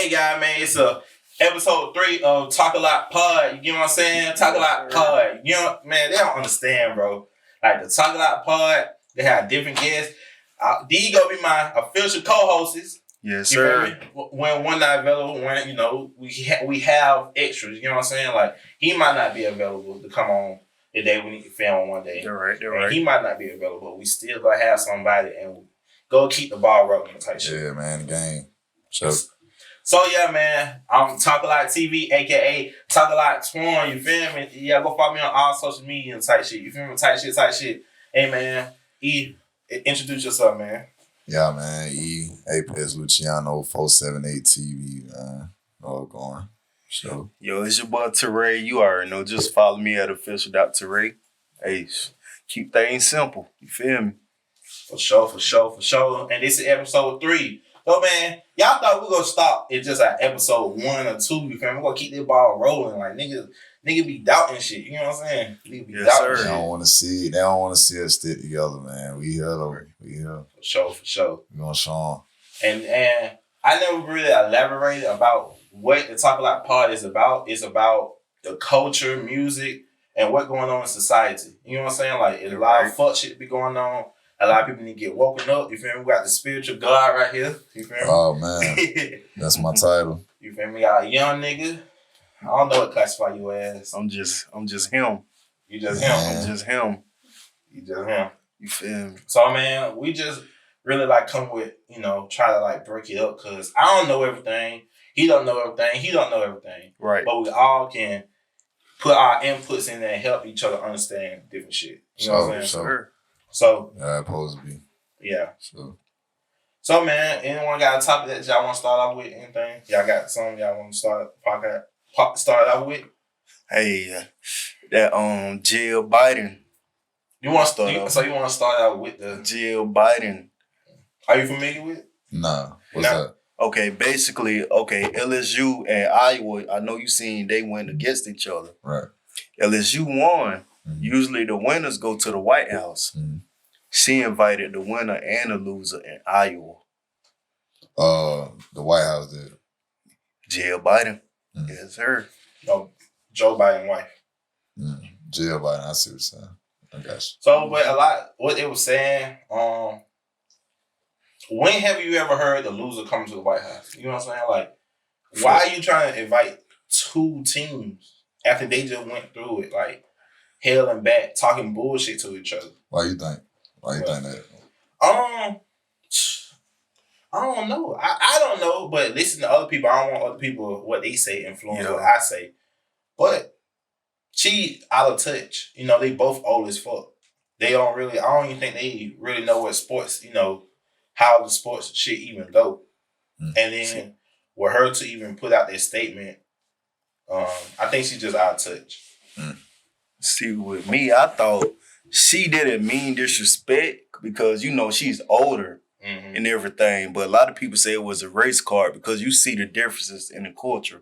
Hey, guys, man, it's episode 3 of Talk A Lot Pod. You get what I'm saying? Talk A Lot Pod. You know, man, they don't understand, bro. Like, the Talk A Lot Pod, they have different guests. These gonna be my official co-hosts. Yes, sir. When one not available, when, you know, we have extras. You know what I'm saying? Like, he might not be available to come on the day we need to film one day. They're right. He might not be available. We still gonna have somebody and go keep the ball rolling type shit. Yeah, man, the game. So yeah, man, I'm Talk A Lot TV, aka Talk A Lot Twan. You feel me? Yeah, go follow me on all social media and type shit. You feel me? Type shit. Hey, man, E, introduce yourself, man. Yeah, man. Apex Luciano 478 TV, man. All going. So Yo, it's your boy Teray. You already know. Just follow me at official.Teray. Hey, keep things simple. You feel me? For sure. And this is episode 3. So, man, y'all thought we were going to stop at just like episode 1 or 2, you feel me? We're going to keep this ball rolling. Like, nigga be doubting shit. You know what I'm saying? Nigga be doubting shit. They don't want to see us stick together, man. We here, though. We here. For sure. We gonna show them. And I never really elaborated about what the Talk A Lot Pod is about. It's about the culture, music, and what's going on in society. You know what I'm saying? Like, a lot of fuck shit be going on. A lot of people need to get woken up. You feel me? We got the spiritual God right here. You feel me? Oh, man. That's my title. You feel me? We got a young nigga. I don't know what classify you as. I'm just him. You just him. I'm just him. You just him. You feel me? So, man, we just really like come with, you know, try to like break it up because I don't know everything. He don't know everything. He don't know everything. Right. But we all can put our inputs in there and help each other understand different shit. You know what I'm saying? Sure. So yeah, supposed to be. Yeah. So, man, anyone got a topic that y'all want to start off with? Anything? Y'all got something y'all want to start off with? Hey, that Jill Biden. You want to start off? So you want to start out with the Jill Biden? Are you familiar with it? Nah. What's that? Okay, basically, LSU and Iowa, I know you seen they went against each other. Right. LSU won. Mm-hmm. Usually the winners go to the White House. Mm-hmm. She invited the winner and the loser in Iowa. The White House did. Jill Biden. Mm-hmm. Yes, her. No, Joe Biden's wife. Mm-hmm. Jill Biden, I see what you're saying. I got you. So, but a lot, what they were saying, when have you ever heard the loser come to the White House? You know what I'm saying? Like, why are you trying to invite 2 teams after they just went through it, like, hell and back, talking bullshit to each other? Why you think that? I don't know. I don't know, but listen to other people. I don't want other people, what they say, influence what I say. But she out of touch. You know, they both old as fuck. They don't really, I don't even think they really know what sports, you know, how the sports shit even go. Mm. And then with her to even put out that statement, I think she's just out of touch. Mm. See, with me, I thought she didn't mean disrespect because, you know, she's older and everything. But a lot of people say it was a race card because you see the differences in the culture,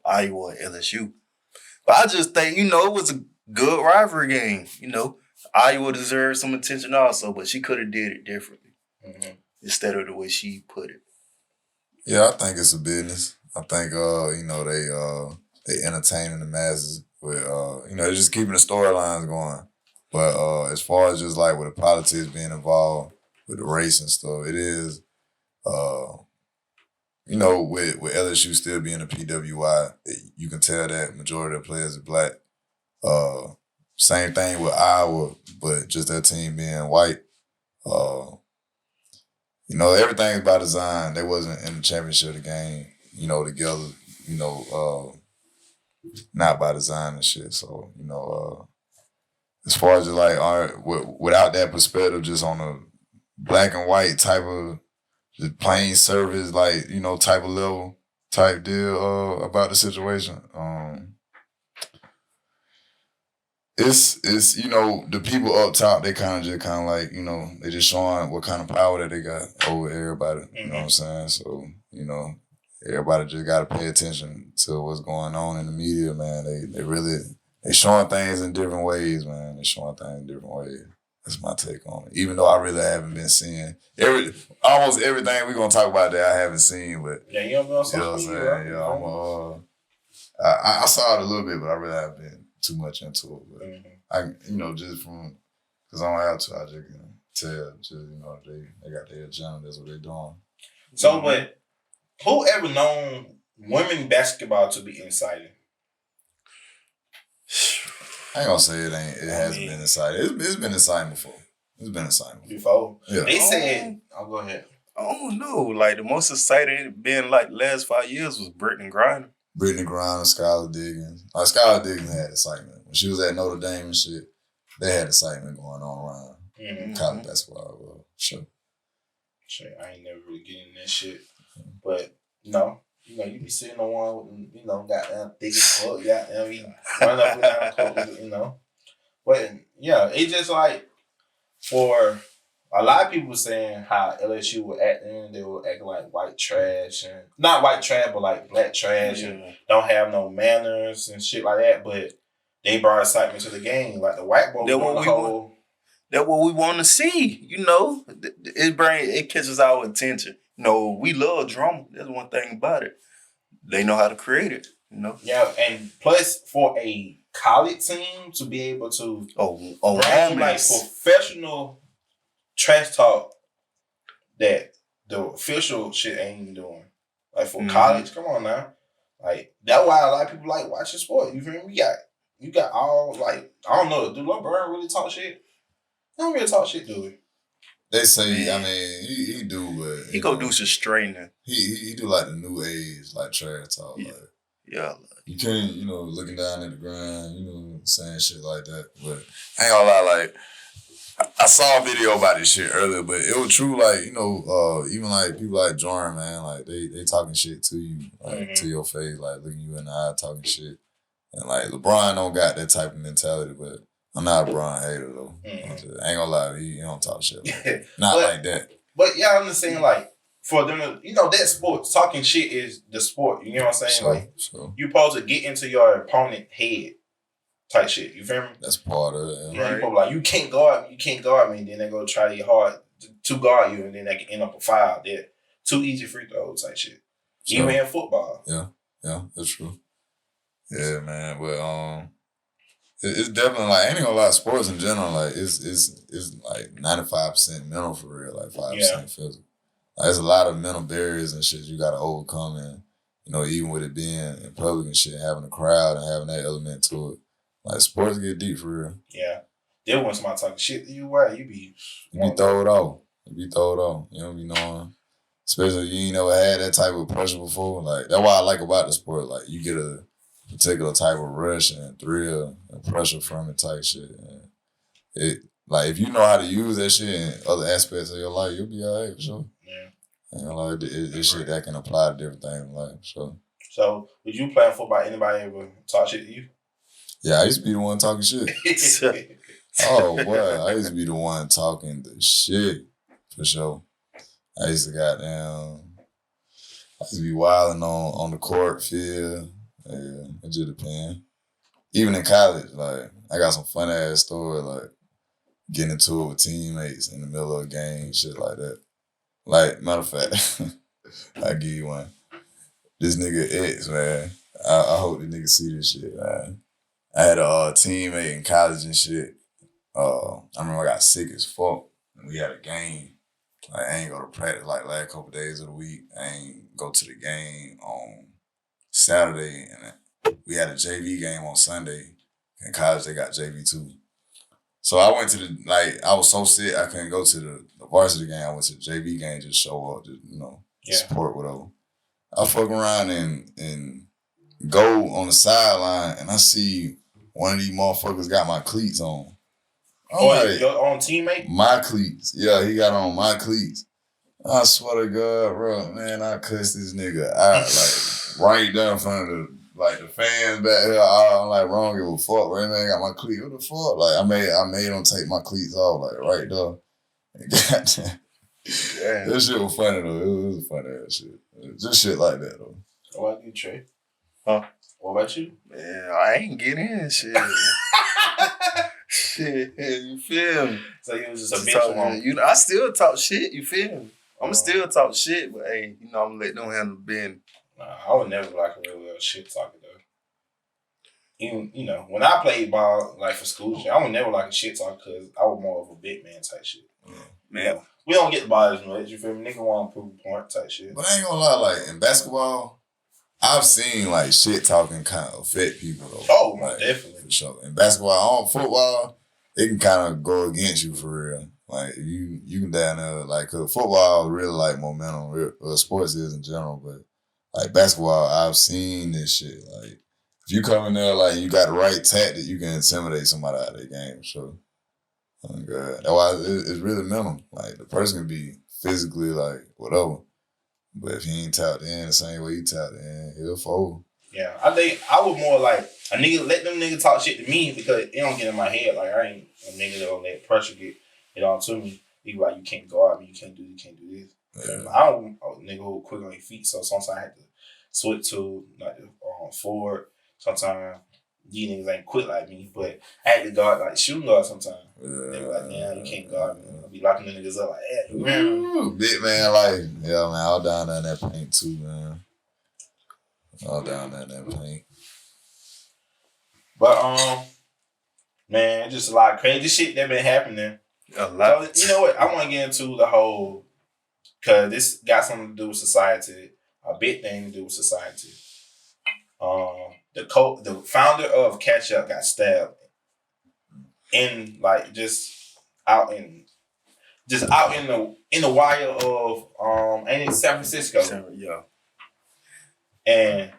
Iowa and LSU. But I just think, you know, it was a good rivalry game. You know, Iowa deserved some attention also, but she could have did it differently instead of the way she put it. Yeah, I think it's a business. I think, you know, they entertaining the masses with, you know, just keeping the storylines going. But as far as just like with the politics being involved with the race and stuff, it is, you know, with LSU still being a PWI, you can tell that majority of the players are black. Same thing with Iowa, but just that team being white. You know, everything's by design. They wasn't in the championship of the game, you know, together, you know, not by design and shit. So, you know, as far as just like, all right, without that perspective, just on a black and white type of just plain service, like, you know, type of level, type deal about the situation. It's you know, the people up top, they kind of like, you know, they just showing what kind of power that they got over everybody. You know what I'm saying? So, you know, everybody just got to pay attention to what's going on in the media, man. They really, they showing things in different ways, man. They showing things in different ways. That's my take on it. Even though I really haven't been seeing almost everything we're gonna talk about that I haven't seen, but yeah, you don't know you know what I'm saying? Yeah, I saw it a little bit, but I really haven't been too much into it. But I, just from because I don't have to, I just can tell. Just they got their agenda. That's what they're doing. So, but who ever known women basketball to be exciting? I ain't gonna say it ain't. It hasn't been exciting. It's been exciting before. It's been exciting before. Yeah. They said, "I'll go ahead." I don't know. Like the most exciting been like last 5 years was Brittany Griner. Brittany Griner, Skylar Diggins. Like Skylar Diggins had excitement when she was at Notre Dame and shit. They had excitement going on around college basketball. Sure. Shit, I ain't never really getting that shit, but no. You be sitting on one, goddamn thick as fuck, goddamn, you run up and down the court, But, yeah, it's just like, for a lot of people saying how LSU were acting, they were acting like white trash, and not white trash, but like black trash, and don't have no manners and shit like that, but they brought excitement to the game. Like, the white boy won the whole... That's what we want to see, It catches our attention. We love drama. That's one thing about it. They know how to create it, Yeah, and plus for a college team to be able to bring like professional trash talk that the official shit ain't even doing. Like for college, come on now. Like that's why a lot of people like watching sport. You feel me? You got all like I don't know. Do LeBron really talk shit? He don't really talk shit, do he? They say, I mean, he do, but he go do some straightening. He do like the new age, like trash talk. Yeah. You can't, looking down at the ground, saying shit like that. But I ain't gonna lie, like I saw a video about this shit earlier, but it was true. Like even like people like Jordan, man, like they talking shit to you, like to your face, like looking you in the eye, talking shit. And like LeBron don't got that type of mentality, but I'm not a LeBron hater though. I ain't gonna lie, he don't talk shit like that. Not like that. But yeah, I'm just saying like for them to, that sport, talking shit is the sport. You know what I'm saying? You're supposed to get into your opponent's head type shit. You feel me? That's part of it. Yeah, right. People like, you can't guard me, and then they go try to get hard to guard you, and then they can end up a foul. They're too easy free throws type shit. Even in football. Yeah, that's true. Yeah, man. But it's definitely like, ain't gonna lie, sports in general, like it's like 95% mental for real, like 5% physical. Like, there's a lot of mental barriers and shit you gotta overcome, and even with it being in public and shit, having a crowd and having that element to it. Like sports get deep for real. Yeah. Then when somebody talking shit to you, why you be thrown off. You don't be knowing. Especially if you ain't never had that type of pressure before. Like that's why I like about the sport. Like you get a particular type of rush and thrill and pressure from it type shit. And it like if you know how to use that shit in other aspects of your life, you'll be alright for sure. Yeah. And like it's shit that can apply to different things in life. So would you play football? Anybody ever talk shit to you? Yeah, I used to be the one talking shit. Oh boy, I used to be the one talking the shit for sure. I used to be wilding on the court field. Yeah, it just depends. Even in college, like I got some fun ass stories, like getting into it with teammates in the middle of a game, shit like that. Like matter of fact, I'll give you one. This nigga X, man. I hope the nigga see this shit, man. I had a teammate in college and shit. I remember I got sick as fuck and we had a game. Like I ain't go to practice like last couple of days of the week. I ain't go to the game on Saturday, and we had a JV game on Sunday. In college, they got JV too. So I went to I was so sick I couldn't go to the varsity game. I went to the JV game, just show up, just support whatever. I fuck around and go on the sideline, and I see one of these motherfuckers got my cleats on. Your own teammate? My cleats. Yeah, he got on my cleats. I swear to God, bro, man, I cussed this nigga out, right there in front of the fans back here. I'm like, wrong, give a fuck, right, man, got my cleats. What the fuck? Like, I made him take my cleats off, right there. Goddamn. Yeah. That shit was funny, though. It was funny ass shit. Just shit like that, though. What about you, Trey? Huh? What about you? Man, I ain't getting in shit. Shit, you feel me? So he was just a bitch on. You know, I still talk shit. You feel me? I'ma still talk shit, but hey, you know, I'm gonna let them handle business. Nah, I would never like a real shit talker though. Even you know, when I played ball like for school shit, I would never like a shit talker because I was more of a big man type shit. Man, you know, we don't get the ball as much. You feel me? Nigga want to prove a point type shit. But I ain't gonna lie, like in basketball, I've seen like shit talking kind of affect people though. Oh, like, definitely. For sure. In basketball, on football, it can kind of go against you for real. Like you can down there like cause football really like momentum. Sports is in general, but like basketball, I've seen this shit. Like if you come in there like you got the right tactic, you can intimidate somebody out of the game. So, oh my God, that's why it's really mental. Like the person can be physically like whatever. But if he ain't tapped in the same way he tapped in, he'll fold. Yeah, I think I would more like a nigga let them niggas talk shit to me because it don't get in my head. Like I ain't a nigga that don't let pressure get it on to me. He like you can't go out me, you can't do this. Yeah. I don't a nigga who quick on your feet, so sometimes I have to switch to like forward. Sometimes these niggas ain't quick like me, but I had to guard like shooting guard sometimes. They be like, yeah, you can't guard me. I'll be locking the niggas up like that. Big man, like, yeah, man, all down there in that paint too, man. All down there in that paint. But man, just a lot of crazy shit that been happening. A lot. So, you know what? I want to get into the whole, cause this got something to do with society, a big thing to do with society. The founder of Catch Up got stabbed in like just out in the wire of ain't it San Francisco? Yeah. And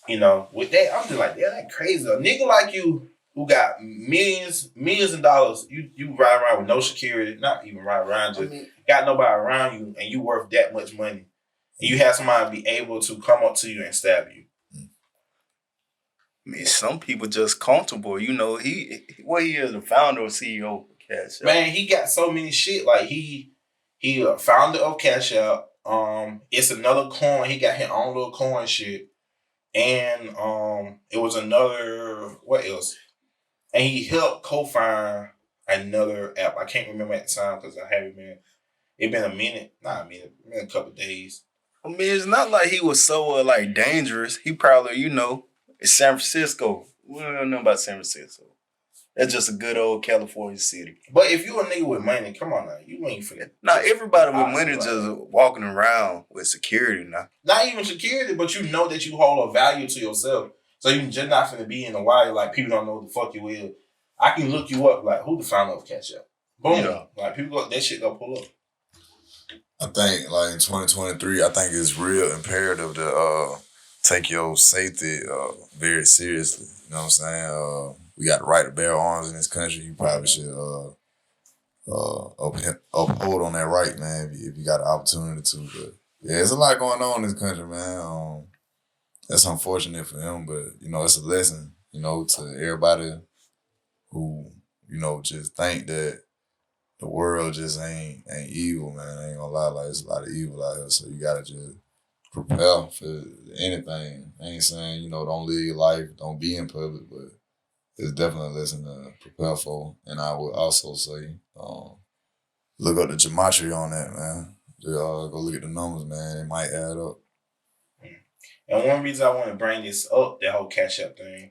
you know, with that, I'm just like, yeah, that crazy. A nigga like you who got millions of dollars, you ride around with no security, not even ride around, just got nobody around you, and you worth that much money. And you have somebody be able to come up to you and stab you. I mean, some people just comfortable. You know, he is the founder or CEO of Cash App. Man, he got so many shit. Like he a founder of Cash App. It's another coin. He got his own little coin shit. And it was another, what else? And he helped co-found another app. I can't remember at the time because it's been a minute, not a minute, been a couple of days. I mean, it's not like he was so like dangerous. He probably, you know, it's San Francisco. We don't know about San Francisco. That's just a good old California city. But if you a nigga with money, come on now, you ain't finna. Now everybody with money just walking around with security now. Not even security, but you know that you hold a value to yourself. So you just not finna be in the wire like people don't know what the fuck you is. I can look you up like who the founder of Catch Up. Boom. Yeah. Like people that shit gonna pull up. I think like in 2023, I think it's real imperative to take your safety very seriously. You know what I'm saying? We got the right to bear arms in this country. You probably should uphold on that right, man, if you got the opportunity to. But yeah, there's a lot going on in this country, man. That's unfortunate for him, but you know, it's a lesson, you know, to everybody who, you know, just think that the world just ain't evil, man. I ain't gonna lie, like it's a lot of evil out here, so you gotta just prepare for anything. I ain't saying, you know, don't live your life, don't be in public, but it's definitely a lesson to prepare for. And I would also say, look up the gematria on that, man. Just, go look at the numbers, man. It might add up. And one reason I want to bring this up, that whole Cash App thing,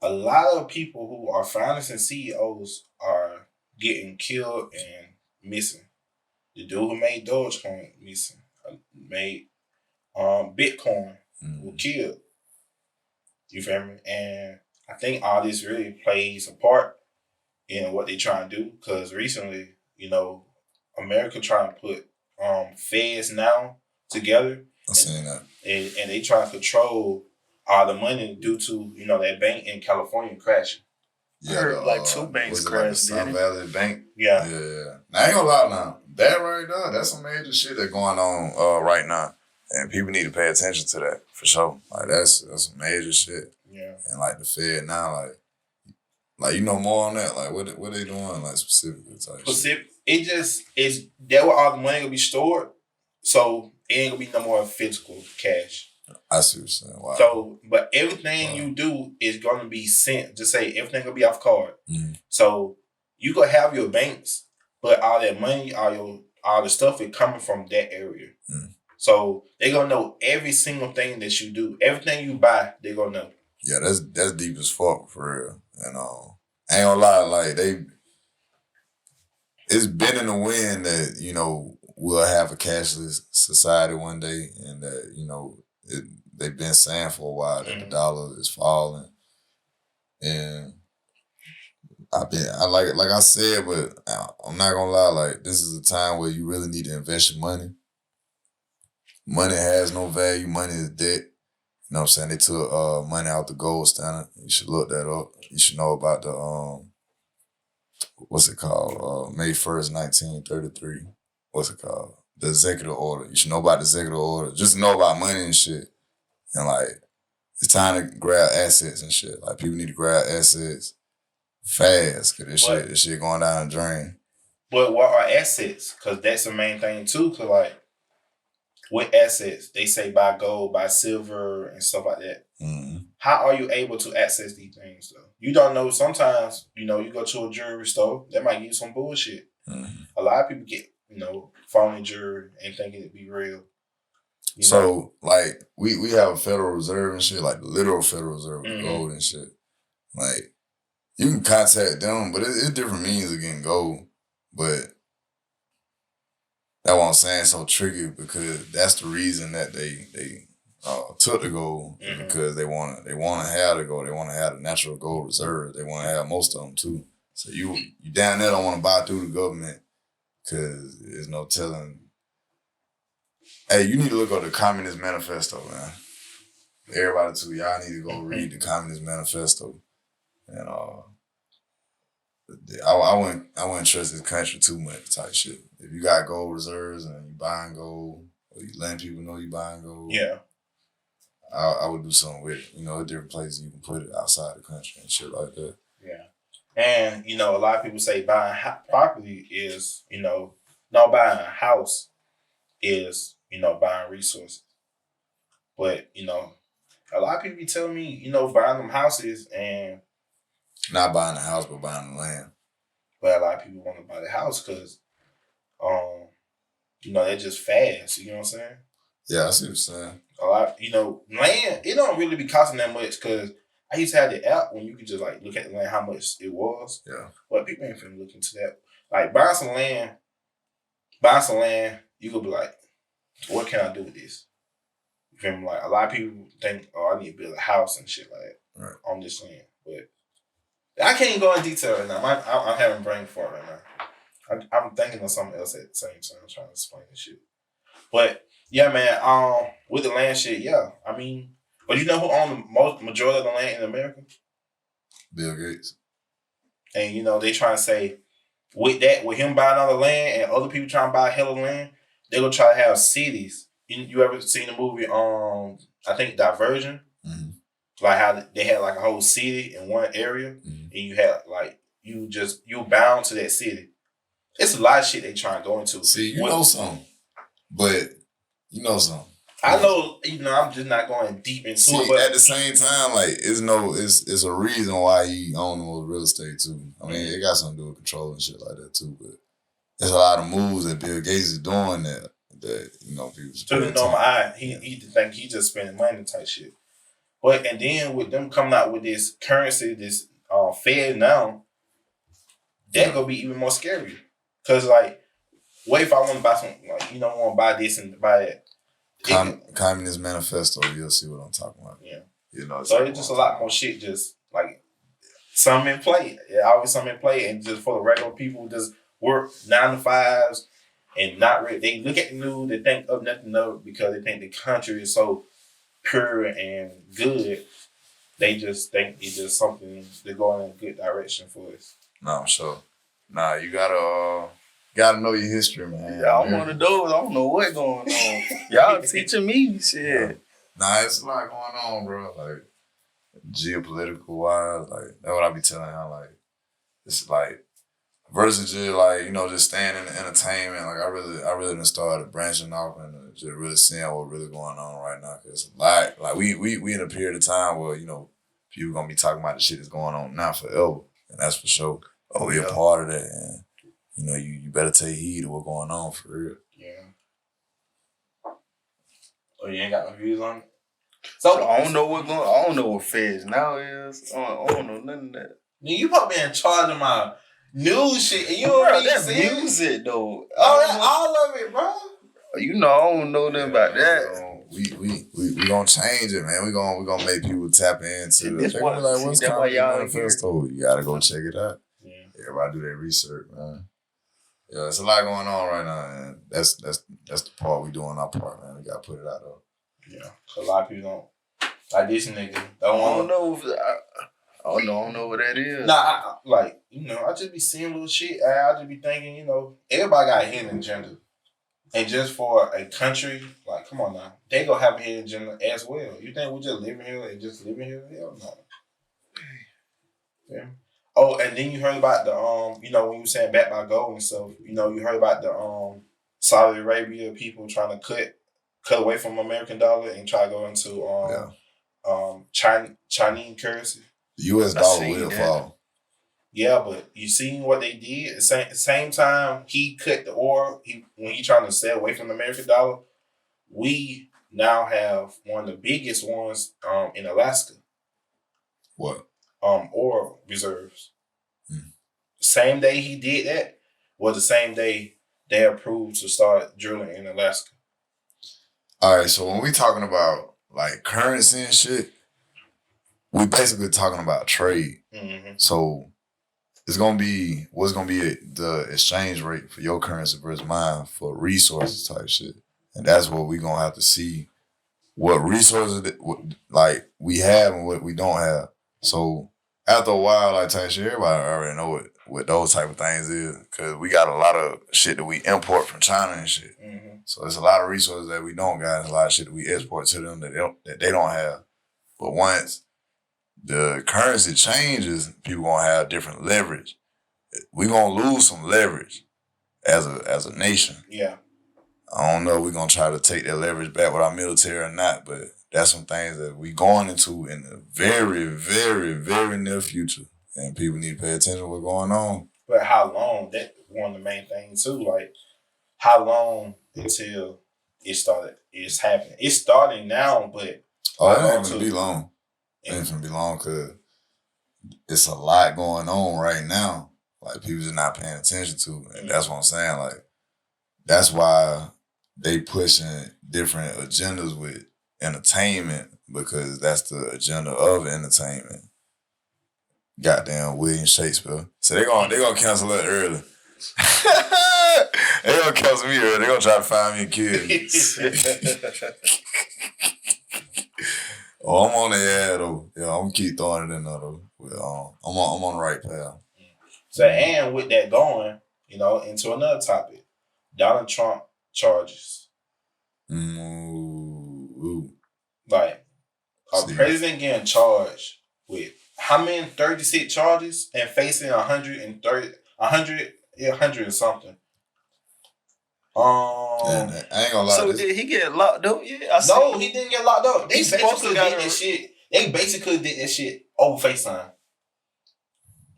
a lot of people who are founders and CEOs are getting killed and missing. The dude who made Dogecoin missing. Made Bitcoin was killed. You feel me? And I think all this really plays a part in what they trying to do. Because recently, you know, America trying to put feds now together. I'm saying that. And they try to control all the money due to, you know, that bank in California crashing. Yeah, I heard like 2 banks crashed. Like the Sun Valley Bank. Yeah. Yeah. Now, I ain't gonna lie now. That right now, that's some major shit that's going on right now. And people need to pay attention to that, for sure. Like, that's some major shit. Yeah. And, like, the Fed now, like you know more on that? Like, what they doing, like, specifically? It just is, that where all the money gonna be stored. So, it ain't gonna be no more physical cash. I see what you're saying. Wow. So, but everything you do is going to be sent. Just say everything will be off card. Mm-hmm. So you gonna have your banks, but all that money, all the stuff is coming from that area. Mm-hmm. So they're gonna know every single thing that you do, everything you buy. They're gonna know. Yeah, that's deep as fuck for real. And I ain't gonna lie, like it's been in the wind that we'll have a cashless society one day, and that they've been saying for a while that the dollar is falling, and like I said, but I'm not gonna lie, like this is a time where you really need to invest your money. Money has no value. Money is debt. You know what I'm saying? They took money out the gold standard. You should look that up. You should know about the what's it called? May 1st, 1933. What's it called? The executive order. You should know about the executive order. Just know about money and shit. And like, it's time to grab assets and shit. Like, people need to grab assets fast, cause this shit going down the drain. But what are assets? Cause that's the main thing too. Cause like, with assets, they say buy gold, buy silver, and stuff like that. Mm-hmm. How are you able to access these things though? You don't know. Sometimes, you go to a jewelry store, they might give you some bullshit. Mm-hmm. A lot of people get, phony jewelry and thinking it be real. So, like, we have a Federal Reserve and shit, like the literal Federal Reserve with gold and shit. Like, you can contact them, but it's different means of getting gold. But that's what I'm saying, so tricky, because that's the reason that they took the gold, because they want to have the gold. They want to have the natural gold reserve. They want to have most of them too. So you down there don't want to buy through the government, because there's no telling. Hey, you need to look up the Communist Manifesto, man. Everybody too, y'all need to go read the Communist Manifesto. And I wouldn't trust this country too much type shit. If you got gold reserves and you buying gold, or you letting people know you buying gold, yeah, I would do something with it. Different places you can put it outside the country and shit like that. Yeah. And, a lot of people say buying property is, buying a house is, buying resources. But, a lot of people be telling me, buying them houses and... Not buying a house, but buying the land. But a lot of people want to buy the house because, they're just fast. You know what I'm saying? Yeah, I see what you're saying. A lot, land, it don't really be costing that much, because I used to have the app when you could just like look at the land, how much it was. Yeah. But people ain't finna look into that. Like buying some land, you could be like, what can I do with this? You feel me? Like a lot of people think, I need to build a house and shit like that on this land. But I can't go in detail right now. I'm having brain fart right now. I'm thinking of something else at the same time. I'm trying to explain this shit. But yeah, man. With the land shit, yeah. I mean, but you know who owned the majority of the land in America? Bill Gates. And they trying to say with him buying all the land and other people trying to buy a hell of land, they're gonna try to have cities. You ever seen the movie I think Divergent? Mm-hmm. Like how they had like a whole city in one area, and you had like you bound to that city. It's a lot of shit they trying to go into. See, you know something, but you know something. I know, I'm just not going deep into it. But at the same time, like it's a reason why he own the real estate too. I mean, it got something to do with control and shit like that too. But there's a lot of moves that Bill Gates is doing that people. To the normal eye, he think he just spending money type shit. But and then with them coming out with this currency, this Fed now, that gonna be even more scary. Cause like, what if I want to buy something, like want to buy this and buy that? Communist Manifesto, you'll see what I'm talking about. Yeah. So it's just a lot more shit, just like something in play. Always something in play, and just for the regular people, just work 9 to 5s and not really. They look at the news, they think of nothing of it because they think the country is so pure and good. They just think it's just something they're going in a good direction for us. No, I'm sure. Nah, you gotta know your history, man. Yeah, I'm one of those. I don't know what's going on. Y'all teaching me shit. Nah, it's a lot going on, bro. Like geopolitical wise, like that's what I be telling y'all. Like it's like versus just like, you know, just staying in the entertainment. Like I really done started branching off and just really seeing what's really going on right now. Cause like we in a period of time where, you know, people gonna be talking about the shit that's going on now forever. And that's for sure. Oh, we a part of that. And you know, you better take heed of what's going on for real. Yeah. Oh, you ain't got no views on it? So I don't know I don't know what Feds now is. I don't know none of that. You probably in charge of my news shit. And you don't Bro, be that's serious? music though. All of it, bro. You know, I don't know nothing about that. We gonna change it, man. We gonna make people tap into it. They're gonna be like, what's Comedy Manifesto? You gotta go check it out. Yeah. Everybody do their research, man. Yeah, there's a lot going on right now, and that's the part we doing our part, man. We gotta put it out though. Yeah, a lot of people don't like this nigga. I don't know what that is. Nah, I just be seeing little shit. I just be thinking, you know, everybody got a hidden agenda. And just for a country, like, come on now, they gonna have a hidden agenda as well. You think we just living here and just living here? Hell no. Yeah. Oh, and then you heard about the you know, when you were saying back by gold and stuff, you know, you heard about the Saudi Arabia people trying to cut away from American dollar and try to go into Chinese currency. The US dollar will fall. Yeah, but you seen what they did? At the same time he cut the oil, when he trying to stay away from the American dollar, we now have one of the biggest ones in Alaska. What? Oil reserves. Same day he did that was the same day they approved to start drilling in Alaska. All right, so when we talking about like currency and shit, we basically talking about trade. Mm-hmm. So it's gonna be what's gonna be the exchange rate for your currency versus mine for resources type shit, and that's what we gonna have to see what resources like we have and what we don't have. So after a while, like type shit, everybody already know what those type of things is because we got a lot of shit that we import from China and shit. Mm-hmm. So there's a lot of resources that we don't got, and a lot of shit that we export to them that they don't have. But once the currency changes, people gonna have different leverage. We gonna lose some leverage as a nation. Yeah. I don't know if we're gonna try to take that leverage back with our military or not, but that's some things that we going into in the very, very, very near future. And people need to pay attention to what's going on. But how long? That's one of the main things too. Like, how long until it's happening? It's starting now, but it ain't gonna be long. It ain't gonna be long because it's a lot going on right now. Like, people just not paying attention to. And that's what I'm saying. Like, that's why they pushing different agendas with entertainment, because that's the agenda of entertainment. Goddamn William Shakespeare. So they gonna cancel it early. They gonna cancel me early. They gonna try to find me a kid. Oh, I'm on the air though. Yeah, I'm gonna keep throwing it in there though. I'm on the right path. So, and with that going, you know, into another topic, Donald Trump charges. Ooh. Like, a president getting charged with how many 36 charges and facing 100 and something. And I ain't gonna lie. So did he get locked up? Yeah, no, he didn't get locked up. They basically did this shit. They basically did that shit over FaceTime.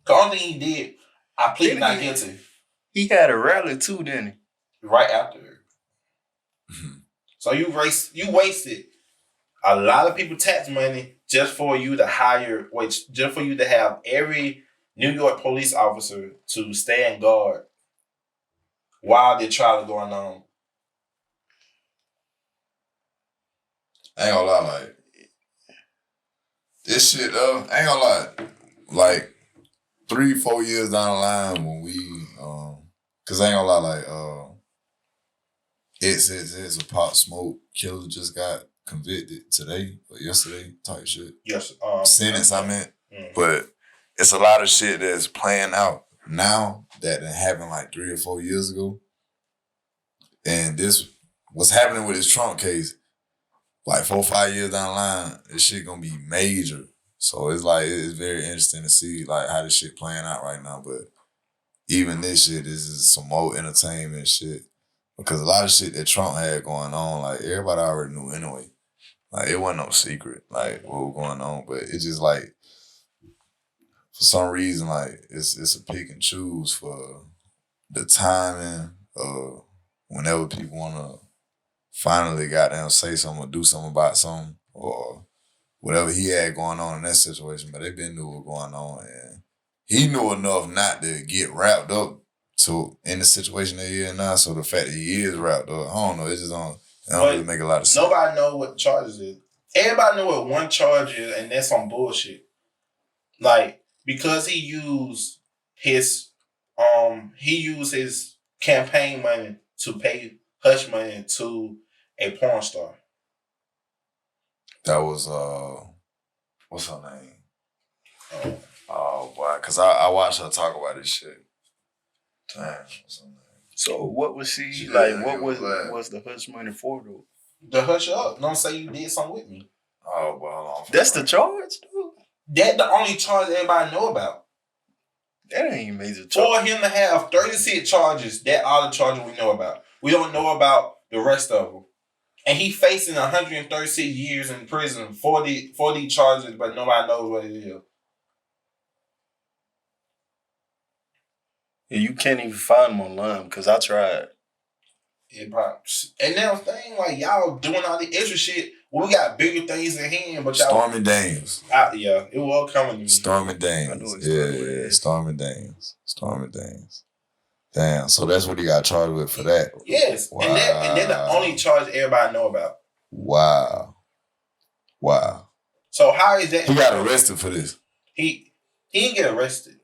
The only thing he did, I plead not guilty. He had a rally too, didn't he? Right after. So you wasted a lot of people tax money just for you to just for you to have every New York police officer to stand guard while the trial is going on. I ain't gonna lie, like, this shit, I ain't gonna lie, like, 3-4 years down the line when we, cause I ain't gonna lie, like, it's a Pop Smoke killer just got convicted today or yesterday type shit. Yes. Sentence, I meant. Mm-hmm. But it's a lot of shit that's playing out now that happened like 3 or 4 years ago. And this, what's happening with this Trump case, like 4 or 5 years down the line, this shit gonna be major. So it's like, it's very interesting to see like how this shit playing out right now. But even this shit is some more entertainment shit. Because a lot of shit that Trump had going on, like everybody already knew anyway. Like it wasn't no secret, like what was going on. But it's just like for some reason, like it's a pick and choose for the timing of whenever people wanna finally goddamn say something or do something about something or whatever he had going on in that situation. But they been knew what was going on and he knew enough not to get wrapped up in the situation that he in now. So the fact that he is wrapped up, I don't know, it just don't really make a lot of sense. Nobody know what the charges is. Everybody know what one charge is, and that's some bullshit. Like, because he used his campaign money to pay hush money to a porn star. That was what's her name? Oh boy, because I watched her talk about this shit. Damn, what's her name? So what was she like? What was the hush money for though? The hush up. Don't say you did something with me. Oh well, that's the charge, dude. That's the only charge everybody know about. That ain't major charge. For him to have 36 charges, that all the charges we know about. We don't know about the rest of them. And he facing 136 years in prison for these charges, but nobody knows what it is. Yeah, you can't even find them online because I tried. And now the thing, like y'all doing all the extra shit. We got bigger things in hand, but y'all Stormy Daniels. Yeah, it was coming to me. Stormy Daniels. Yeah, Stormy Daniels. Stormy Daniels. Damn, so that's what he got charged with for that. Yes. Wow. And that's the only charge everybody know about. Wow. So how is that? He got arrested for this. He didn't get arrested.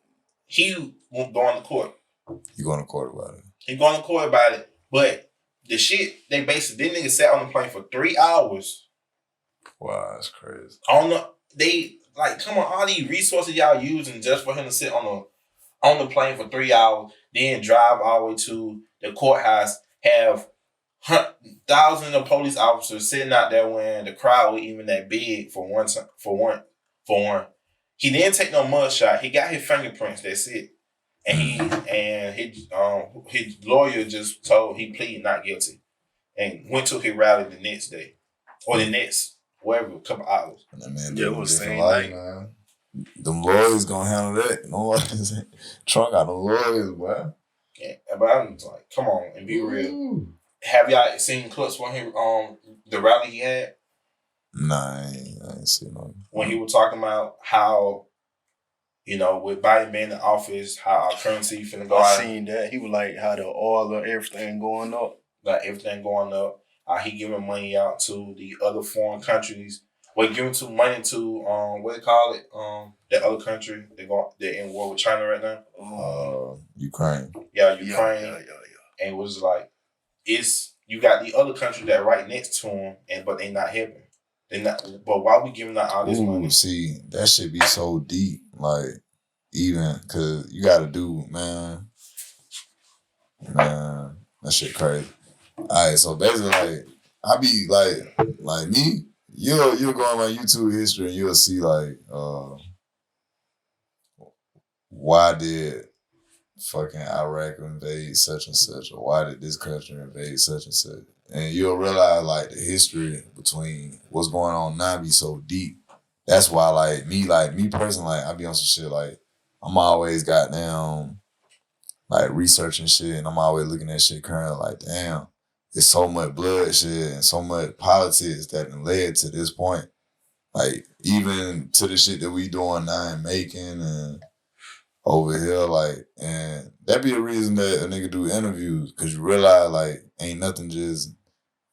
He won't go on to court. He going to court about it. He going to court about it. But the shit, this nigga sat on the plane for 3 hours. Wow, that's crazy. Come on, all these resources y'all using just for him to sit on the plane for 3 hours, then drive all the way to the courthouse, have thousands of police officers sitting out there when the crowd was even that big for one. He didn't take no mug shot. He got his fingerprints. That's it. And his lawyer just told he pleaded not guilty, and went to his rally the next day or the next a couple hours. And that man was saying like, man. Them lawyers gonna handle that. No, Trump got no lawyers, boy. Yeah, but I'm like, come on and be real. Have y'all seen clips from him the rally he had? Nah, I ain't seen no. When he was talking about how, with Biden being in office, how our currency finna go out. I seen that. He was like, how the oil or everything going up. Like everything going up. He giving money out to the other foreign countries. Giving money to what they call it? That other country they're in war with China right now. Ukraine. Yeah, Ukraine. Yeah. And it was like you got the other country that right next to them, but they not helping. But why we giving out all this money? See, that should be so deep, like even because you got to do, man, that shit crazy. All right, so basically, like I be like me. You'll go on my YouTube history and you'll see like why did fucking Iraq invade such and such, or why did this country invade such and such, and you'll realize like the history between what's going on now be so deep. That's why like me personally, like I be on some shit like I'm always goddamn like researching shit, and I'm always looking at shit current like damn. There's so much bloodshed and so much politics that led to this point. Like, even to the shit that we doing now and making and over here, like, and that be a reason that a nigga do interviews, because you realize, like, ain't nothing just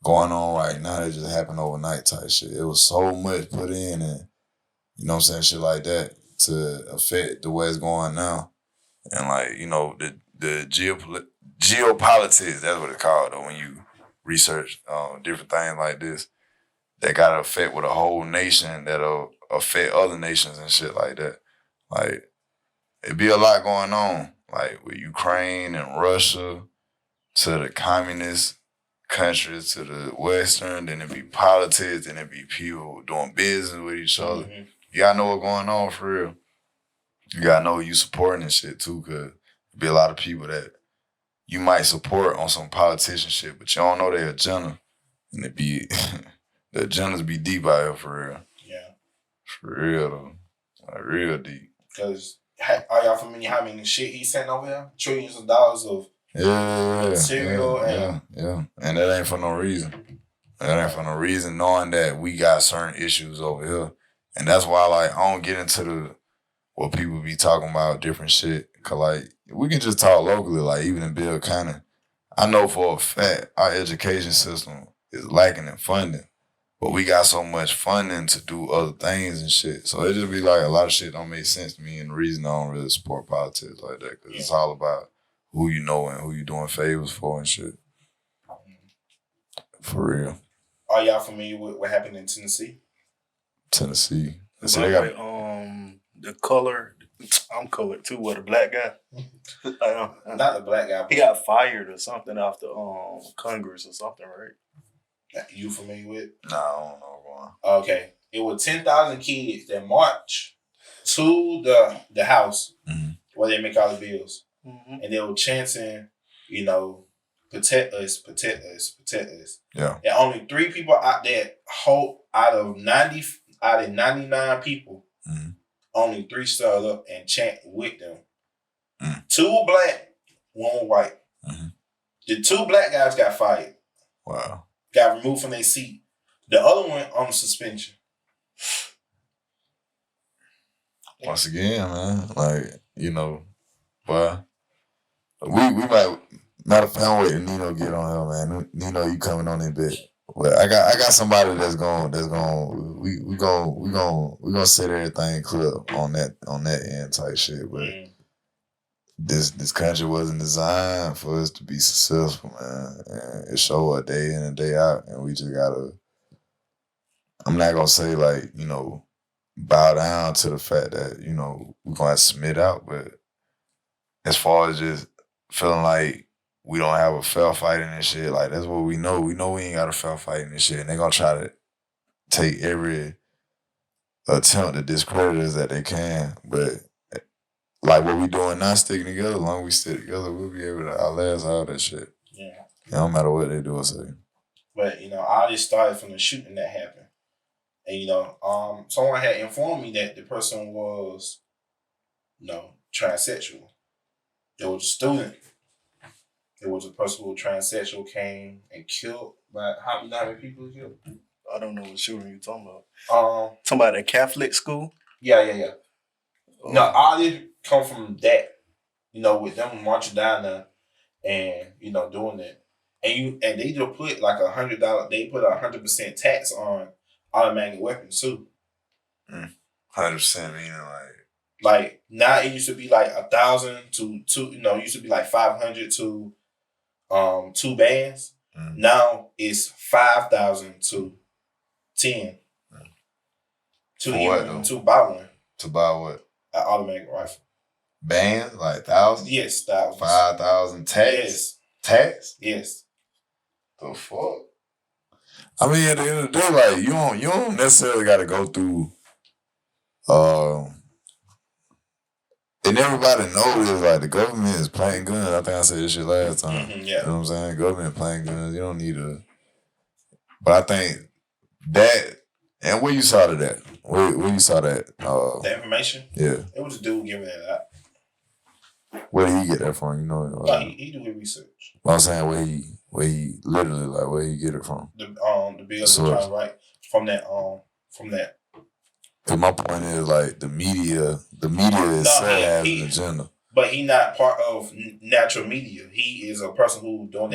going on right now that just happened overnight type shit. It was so much put in and, you know what I'm saying, shit like that to affect the way it's going now. And, like, the geopolitics, that's what it's called, though, when you research different things like this that got to affect with a whole nation that'll affect other nations and shit like that. Like, it be a lot going on, like with Ukraine and Russia to the communist countries to the Western, then it be politics, then it be people doing business with each other. Mm-hmm. You gotta know what's going on for real. You gotta know who you supporting and shit too, because Be a lot of people that you might support on some politician shit, but you don't know their agenda. And it be, the agendas be deep out here for real. Yeah. For real, though. Like, real deep. Because are y'all familiar how many shit he sent over here? Trillions of dollars of material yeah. And that ain't for no reason. That ain't for no reason, knowing that we got certain issues over here. And that's why, like, I don't get into what people be talking about, different shit. Cause, like, we can just talk locally, like, even in Bill County. I know for a fact our education system is lacking in funding, but we got so much funding to do other things and shit. So it just be like a lot of shit don't make sense to me, and the reason I don't really support politics like that, because it's all about who you know and who you doing favors for and shit. For real. Are y'all familiar with what happened in Tennessee? Tennessee. So they got the color. I'm colored too. What, a black guy? Not the black guy. He got fired or something after Congress or something, right? You familiar with? No, I don't know one. Okay. It was 10,000 kids that marched to the house where they make all the bills. Mm-hmm. And they were chanting, you know, protect us, protect us, protect us. Yeah. And only 3 people out there out of 99 people, only 3 stood up and chant with them. 2 black, 1 white. The 2 black guys got fired. Wow. Got removed from their seat. The other one on suspension. Once again, man, like, you know, well, we might, matter of fact, I'm waiting Nino get on here, man. Nino, you coming on in bit. But I got somebody that's going we gonna set everything clear on that end type shit. But this country wasn't designed for us to be successful, man. And it show a day in and day out, and we just gotta. I'm not gonna say, like, you know, bow down to the fact that, you know, we're gonna have to submit out, but as far as just feeling like we don't have a fair fight in this shit, like, that's what we know. We know we ain't got a fair fight in this shit, and they're gonna try to take every attempt to discredit us that they can. But like what we doing now, sticking together, as long as we stick together, we'll be able to outlast all that shit. Yeah. It don't matter what they do or say. But, you know, all this started from the shooting that happened. And, you know, someone had informed me that the person was, you know, transsexual. There was a student. There was a person who was transsexual, came and killed. But how many people he killed? I don't know what shooting you're talking about. Talking about a Catholic school? Yeah. No, all this come from that. You know, with them marching down there and, you know, doing that. And they just put like $100, they put 100% tax on automatic weapons too. 100% meaning like now it used to be like 1,000 to 2, you know, it used to be like 500 to 2 bands. Now it's 5,000 to 10. To buy one. To buy what? An automatic rifle. Bands? Like 1,000? Yes, 1,000. 5,000 tax? Yes. Tax? Yes. The fuck? I mean, at the end of the day, like, you don't necessarily got to go through. And everybody knows this, like, the government is playing guns. I think I said this shit last time. Yeah. You know what I'm saying? Government playing guns. You don't need to. But I think that, and where you saw that? Where you saw that? The information? Yeah. It was a dude giving that out. Where did he get that from? You know? He do his research. I'm saying where he literally, like, where he get it from? The bills are trying to write from that. Cause my point is, like, the media itself has an agenda. But he not part of natural media. He is a person who doing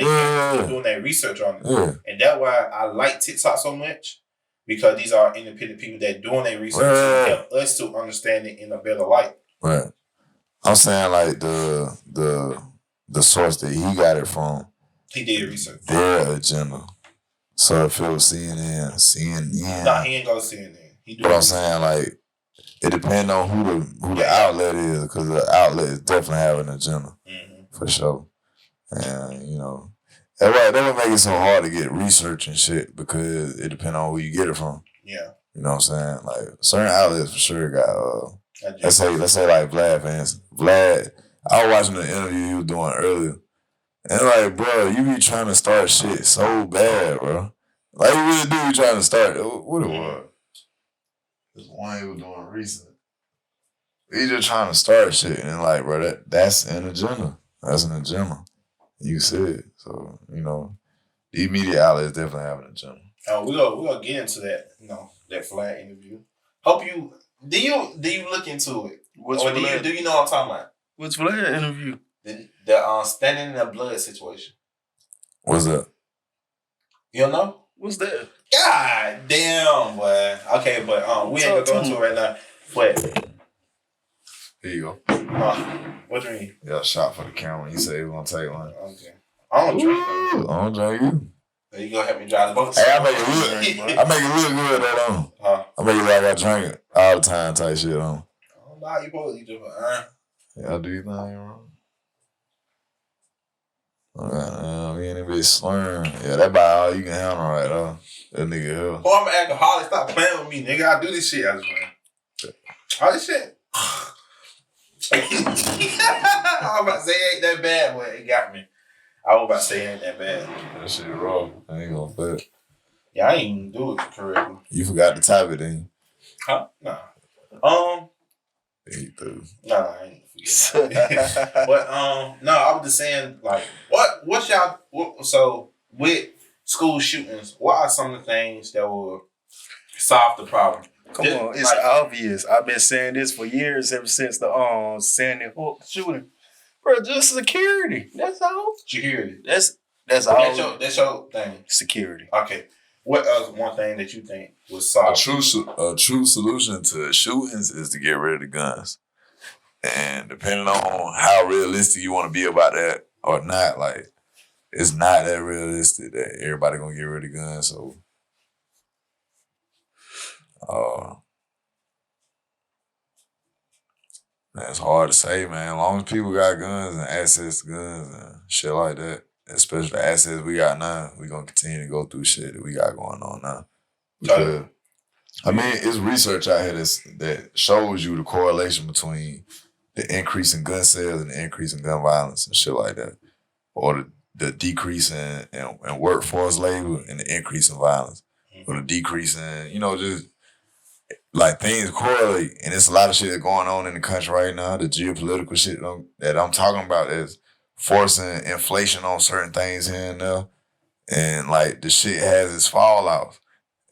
their research on it. Yeah. And that's why I like TikTok so much, because these are independent people that doing their research to help us to understand it in a better light. Right. I'm saying, like, the source that he got it from. He did research. Their agenda. So if it was CNN. Nah, he ain't go to CNN. But I'm saying, like, it depends on who the outlet is, because the outlet is definitely having an agenda, for sure. And, you know, that would make it so hard to get research and shit, because it depends on who you get it from. Yeah. You know what I'm saying? Like, certain outlets for sure got, let's say like Vlad fans. Vlad, I was watching the interview he was doing earlier. And like, bro, you be trying to start shit so bad, bro. Like, you really do be trying to start. What it was? This one he was doing recent. He just trying to start shit. And like, bro, that's an agenda. That's an agenda. You said. So, you know, the media outlets definitely have an agenda. We're gonna get into that, that flag interview. Hope you do you look into it? Or do you know what I'm talking about? What's flag interview? The standing in the blood situation. What's that? You don't know? What's that? God damn, boy. Okay, but we ain't gonna go into it right now. But here you go. What do you mean? Yeah, shot for the camera. You said you want to take one. Okay. I don't drink though. I don't drink you. You gonna help me drive the boat? Hey, I make it look good though. I make it like I drink it all the time type shit on. I don't know how you supposed to do it. Yeah, I do you think wrong? We ain't even slurring. Yeah, that about all you can handle right though. That nigga here. Boy, I'm an alcoholic. Stop playing with me, nigga. I do this shit. I just man. All this shit. I was about to say it ain't that bad, but it got me. I was about to say it ain't that bad. That shit raw. I ain't gonna fit. Yeah, I ain't even do it correctly. You forgot to type it in. Huh? Nah. You do. Nah, I ain't forget. But no, I was just saying, like, what's y'all so with school shootings, what are some of the things that will solve the problem? Come on, it's obvious. I've been saying this for years, ever since the Sandy Hook shooting. Bro, just security. That's all. Security. That's all. That's your thing. Security. Okay. What else? One thing that you think would solve a true solution to shootings is to get rid of the guns. And depending on how realistic you want to be about that or not, like it's not that realistic that everybody gonna get rid of guns. So, it's hard to say, man. As long as people got guns and access to guns and shit like that, especially the assets we got now, we gonna continue to go through shit that we got going on now. Because, I mean, it's research out here that shows you the correlation between the increase in gun sales and the increase in gun violence and shit like that, or the decrease in workforce labor and the increase in violence, or the decrease in just. Like things correlate, and it's a lot of shit going on in the country right now. The geopolitical shit that I'm talking about is forcing inflation on certain things here and there, and like the shit has its fallout,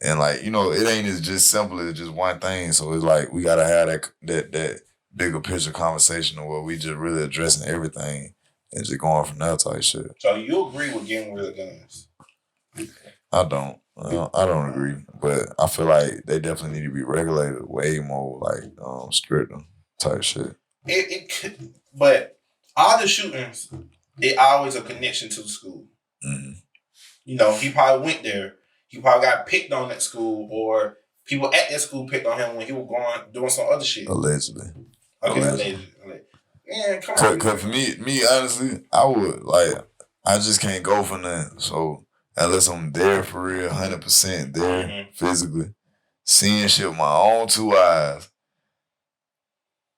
and like it ain't as just simple as just one thing. So it's like we gotta have that bigger picture conversation where we just really addressing everything and just going from that type shit. So you agree with getting rid of guns? I don't. I don't agree, but I feel like they definitely need to be regulated way more, like stricter type shit. It could, but all the shootings, it always a connection to the school. Mm-hmm. He probably went there. He probably got picked on at school, or people at that school picked on him when he was doing some other shit. Allegedly. Okay, allegedly. Man, come on. Cause for me, honestly, I just can't go for nothing. So. Unless I'm there for real, 100% there, physically, seeing shit with my own two eyes,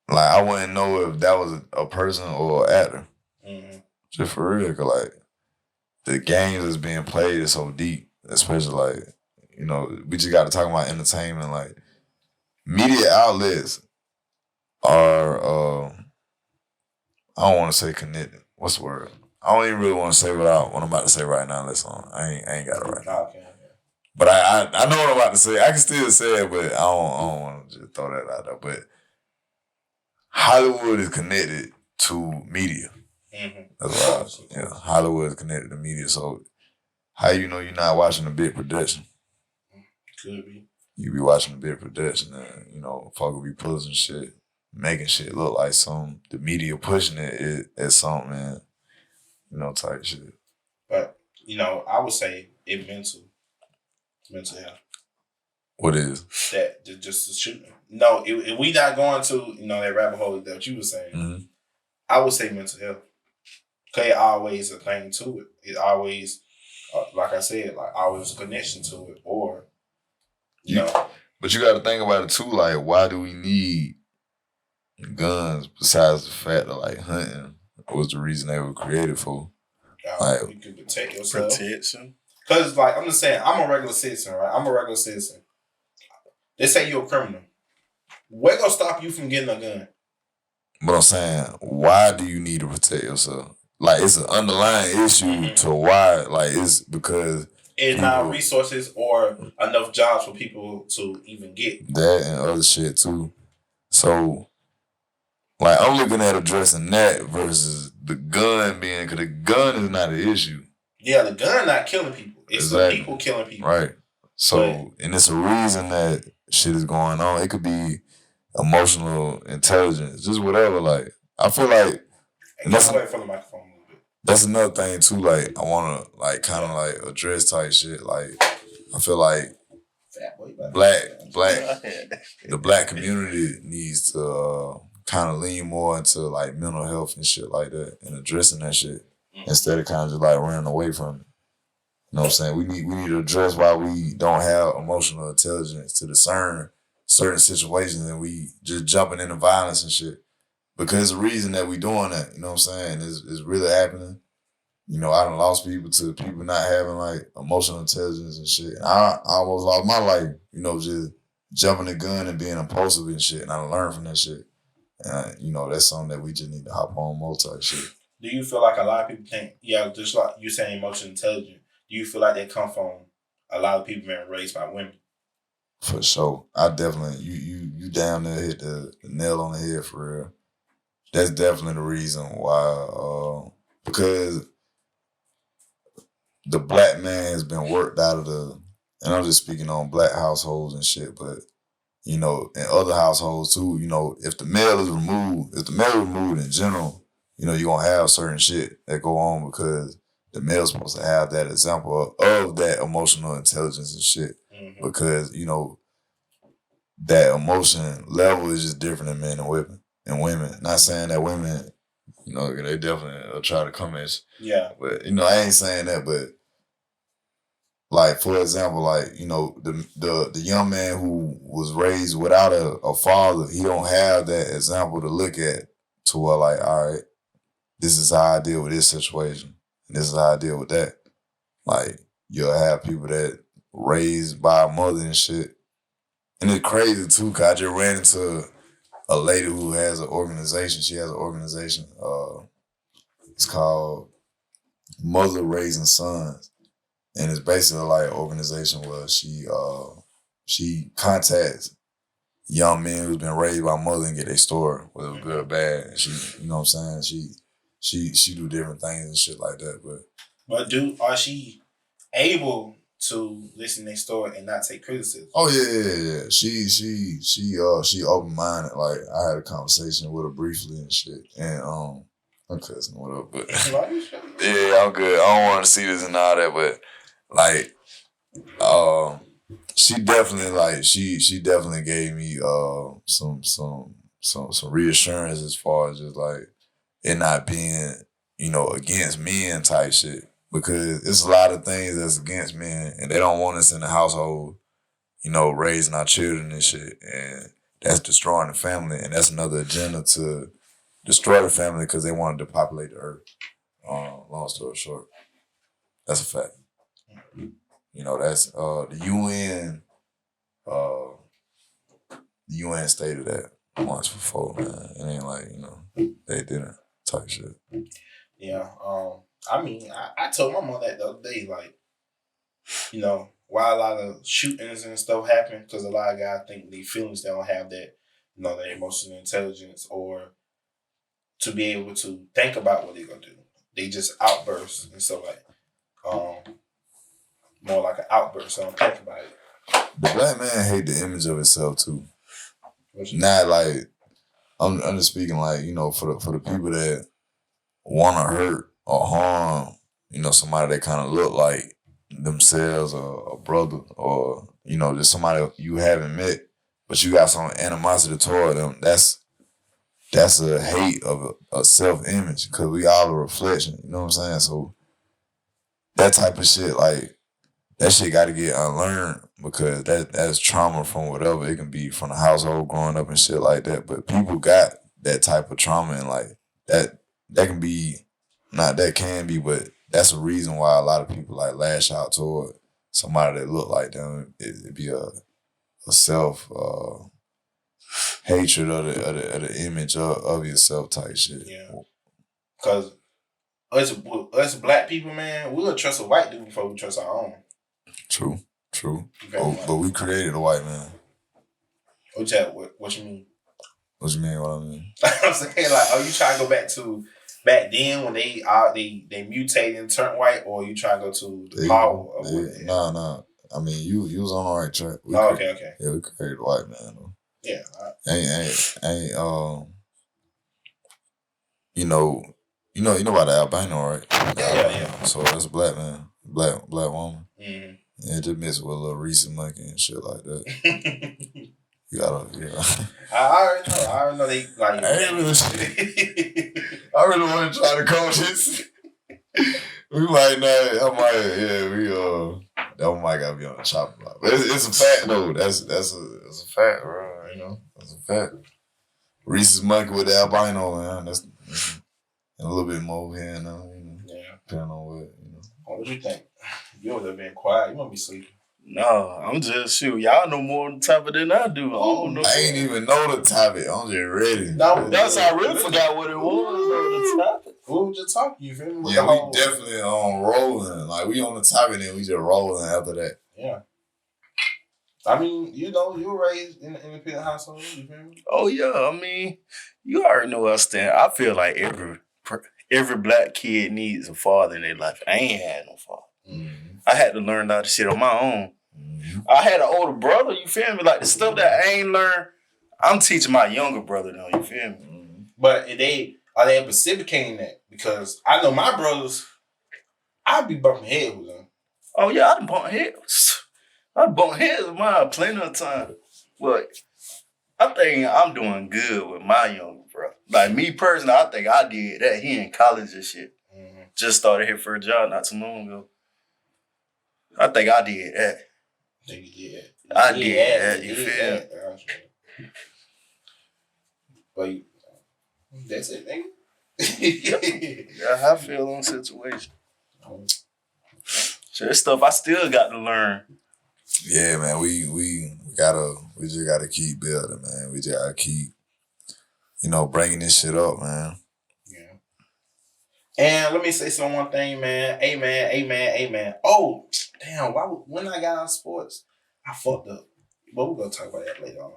like I wouldn't know if that was a person or an actor. Mm-hmm. Just for real, cause like the games that's being played is so deep, especially like we just got to talk about entertainment. Like media outlets are, I don't want to say connected. What's the word? I don't even really want to say what I'm about to say right now. Listen, I ain't got it right now. Okay. But I know what I'm about to say. I can still say it, but I don't want to just throw that out there. But Hollywood is connected to media. Mm-hmm. That's why Hollywood is connected to media. So how you're not watching a big production? Could be. You be watching a big production and, folk will be pulling shit, making shit look like something. The media pushing it as something, type shit. But, I would say it mental health. What is? That just the shooting. No, if we not going to, that rabbit hole that you were saying, mm-hmm. I would say mental health. Okay, always a thing to it. It always, like I said, like always a connection to it. Or, But you got to think about it too, like why do we need guns, besides the fact that like hunting was the reason they were created for. Like, you can protect yourself. Protection. Because, like, I'm just saying, I'm a regular citizen, right? I'm a regular citizen. They say you're a criminal. What gonna stop you from getting a gun? But I'm saying, why do you need to protect yourself? Like, it's an underlying issue to why. Like, it's because it's not resources or enough jobs for people to even get that and other shit too. So, like, I'm looking at addressing that versus the gun being, because the gun is not an issue. Yeah, the gun not killing people. It's the people killing people. Right. So, and it's a reason that shit is going on. It could be emotional intelligence, just whatever. Like, I feel like, and get away from the microphone a little bit. That's another thing too. Like, I want to like kind of like address type shit. Like, I feel like the black community needs to kind of lean more into like mental health and shit like that, and addressing that shit instead of kind of just like running away from it. You know what I'm saying? We need to address why we don't have emotional intelligence to discern certain situations, and we just jumping into violence and shit. Because the reason that we doing that, you know what I'm saying, is really happening. You know, I done lost people to people not having like emotional intelligence and shit. And I almost lost my life, you know, just jumping the gun and being impulsive and shit. And I learned from that shit. And you know, that's something that we just need to hop on more type shit. Do you feel like a lot of people think, just like you saying emotional intelligence, do you feel like they come from a lot of people being raised by women? For sure. I definitely, you damn near hit the nail on the head for real. That's definitely the reason why, because the black man has been worked out of and I'm just speaking on black households and shit, but, you know, in other households too, you know, if the male is removed in general, you know, you're going to have certain shit that go on because the male's supposed to have that example of that emotional intelligence and shit. Mm-hmm. Because, you know, that emotion level is just different in men and women. Not saying that women, you know, they definitely try to come at you. Yeah. But, you know, I ain't saying that, but like, for example, like, you know, the young man who was raised without a father, he don't have that example to look at to where like, all right, this is how I deal with this situation. And this is how I deal with that. Like, you'll have people that raised by a mother and shit. And it's crazy too, cause I just ran into a lady who has an organization. She has an organization. It's called Mother Raising Sons. And it's basically like an organization where she contacts young men who's been raised by a mother and get their story, whether it was good or bad. And she, you know what I'm saying? She do different things and shit like that. But are she able to listen to their story and not take criticism? Oh yeah. She open minded. Like, I had a conversation with her briefly and shit. And I'm cussing what up, but yeah, I'm good. I don't want to see this and all that, but like, she definitely gave me some reassurance as far as just like it not being, you know, against men type shit. Because it's a lot of things that's against men and they don't want us in the household, you know, raising our children and shit. And that's destroying the family. And that's another agenda to destroy the family because they want to depopulate the earth. Long story short, that's a fact. You know, that's the UN. The UN stated that once before, man. It ain't like, you know, they didn't type shit. Yeah. I mean, I told my mom that the other day, like, you know, why a lot of shootings and stuff happen, because a lot of guys think their feelings, they don't have that, you know, their emotional intelligence or to be able to think about what they're going to do. They just outburst and stuff like more like an outburst. So I don't think about it. The black man hate the image of himself too. Not like, I'm just speaking like, you know, for the people that want to hurt or harm, you know, somebody that kind of look like themselves or a brother or, you know, just somebody you haven't met, but you got some animosity toward them. That's a hate of a self-image because we all a reflection, you know what I'm saying? So that type of shit, like, that shit got to get unlearned because that's trauma from whatever. It can be from the household growing up and shit like that. But people got that type of trauma and like that can be but that's a reason why a lot of people like lash out toward somebody that look like them. It'd be a self hatred of the image of yourself type shit. Yeah. Cause us black people, man, we'll trust a white dude before we trust our own. True. But we created a white man. What you mean? What you mean? What I mean? I'm saying, like, are you trying to go back then when they mutated and turned white, or you trying to go to the power? Nah. I mean, you was on the right track. Okay. Yeah, we created a white man though. Yeah. Ain't you know about the albino, right? Yeah. So that's a black man, black woman. Mm-hmm. Yeah, just mix with a little Reese monkey and shit like that. You gotta, I already know they like. I really want to try to coach this. We might not. That might gotta be on the chopping block. But it's a fact though. That's a fact, bro. You know, that's a fact. Reese's monkey with the albino, man. That's and a little bit more here and now. You know, yeah. Depending on what What do you think? You over there being quiet. You want to be sleeping. No, I'm just y'all know more on the topic than I do. I don't know. I ain't even know the topic. I'm just ready. No, I really forgot what it was. The topic. We were just talking. You feel me? Yeah, we definitely on rolling. Like we on the topic, and we just rolling after that. Yeah. I mean, you were raised in an independent household. You feel me? Oh yeah. I mean, you already know us. I feel like every black kid needs a father in their life. I ain't had no father. Mm-hmm. I had to learn all the shit on my own. Mm-hmm. I had an older brother, you feel me? Like the stuff that I ain't learned, I'm teaching my younger brother now, you feel me? Mm-hmm. But are they reciprocating that? Because I know my brothers, I'd be bumping heads with them. Oh yeah, I done bumped heads. I bumped heads with mine plenty of time. But I think I'm doing good with my younger brother. Like me personally, I think I did that. He in college and shit. Mm-hmm. Just started here for a job not too long ago. I think I did that. I did that. You feel me? But that's it, nigga. Yeah, I feel on the situation. So this stuff I still got to learn. Yeah, man. We just gotta keep building, man. We just gotta keep, bringing this shit up, man. Yeah. And let me say one thing, man. Amen. Oh, damn. When I got out of sports, I fucked up. But we're gonna talk about that later on.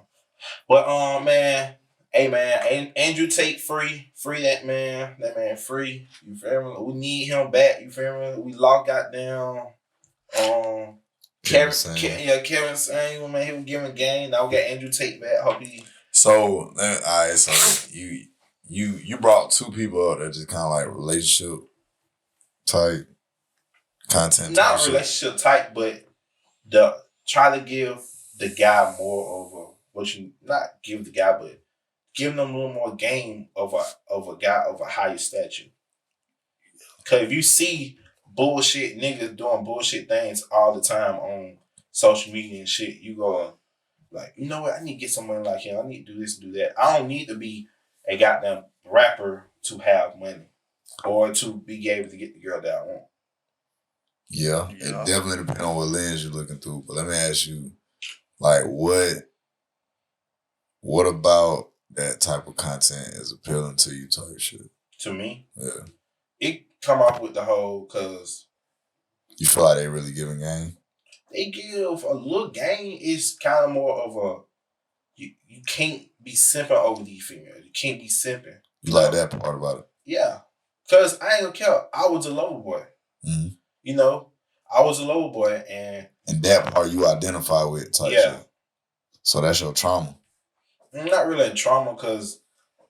But man, hey man, Andrew Tate free that man. That man free. You feel me? We need him back. You feel me? We locked goddamn Kevin Samuel, man, he was giving game. Now we got Andrew Tate back. Hope he. So, all right. So you brought two people up that just kind of like relationship type content. Not type relationship type, but try to give the guy more of not give the guy, but give them a little more game of a guy of a higher stature. Because if you see bullshit niggas doing bullshit things all the time on social media and shit, you go like, you know what? I need to get someone like him. I need to do this and do that. I don't need to be a goddamn rapper to have money or to be able to get the girl that I want. Yeah, it definitely depends on what lens you're looking through. But let me ask you, like, what about that type of content is appealing to you type shit? To me? Yeah. It come off with the whole, cause you feel like they really giving game? They give a little game. Is kind of more of a you can't be simping over these females. You can't be simping. You like that part about it? Yeah, cause I ain't gonna care. I was a lover boy. Mm-hmm. I was a lover boy, and that part you identify with type shit. So that's your trauma. Not really a trauma, cause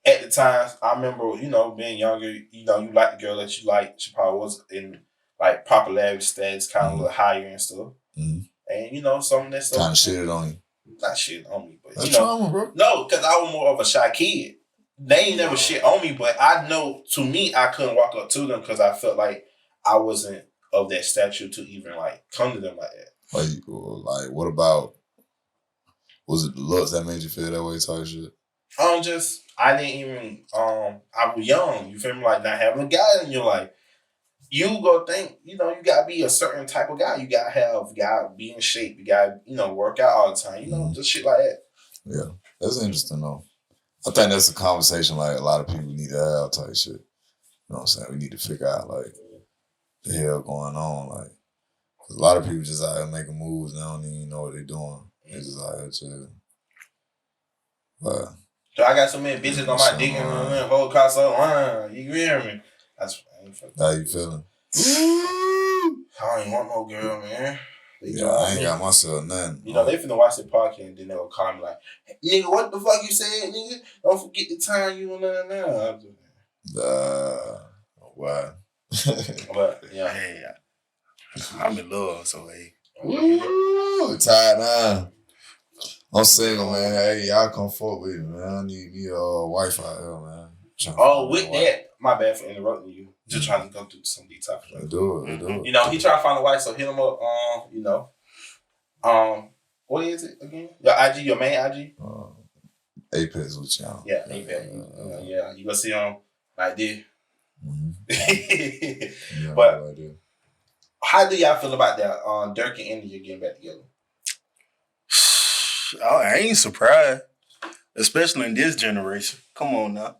at the time, I remember, being younger, you like the girl that you like. She probably was in, like, popularity status, kind of a little higher and stuff. Mm-hmm. And, some of that stuff. Kind of shitted on you. Not shit on me, but, that's trauma, bro. No, because I was more of a shy kid. They ain't never shit on me, but I know, to me, I couldn't walk up to them because I felt like I wasn't of that stature to even, like, come to them like that. Like what about, was it the looks that made you feel that way type shit? I didn't even, I was young, you feel me? Like, not having a guy in your life. You go think, you gotta be a certain type of guy. You gotta be in shape. You gotta, work out all the time. Just shit like that. Yeah, that's interesting though. I think that's a conversation like a lot of people need to have type shit. You know what I'm saying? We need to figure out like the hell going on. Like, cause a lot of people just out here making moves and they don't even know what they're doing. They just out here chill. But so I got so many bitches on my dick and whole cost so you hear me? How you feeling? I don't even want no girl, man. I ain't got myself nothing. They finna watch the podcast and then they'll call me like, nigga, what the fuck you said, nigga? Don't forget the time you and Why? But yeah. Hey, I'm in love, so hey. Ooh, tired now. I'm single, man. Hey, y'all come forward with me, man. I need me a wife out here, man. With that, my bad for interrupting you. Just trying to go through some details. Do it. He trying to find a wife, so hit him up. What is it again? Your IG, your main IG? Apex with y'all. Yeah, Apex. Yeah, you gonna see him like this. Mm-hmm. But how do y'all feel about that? Dirk and India getting back together. I ain't surprised, especially in this generation. Come on now.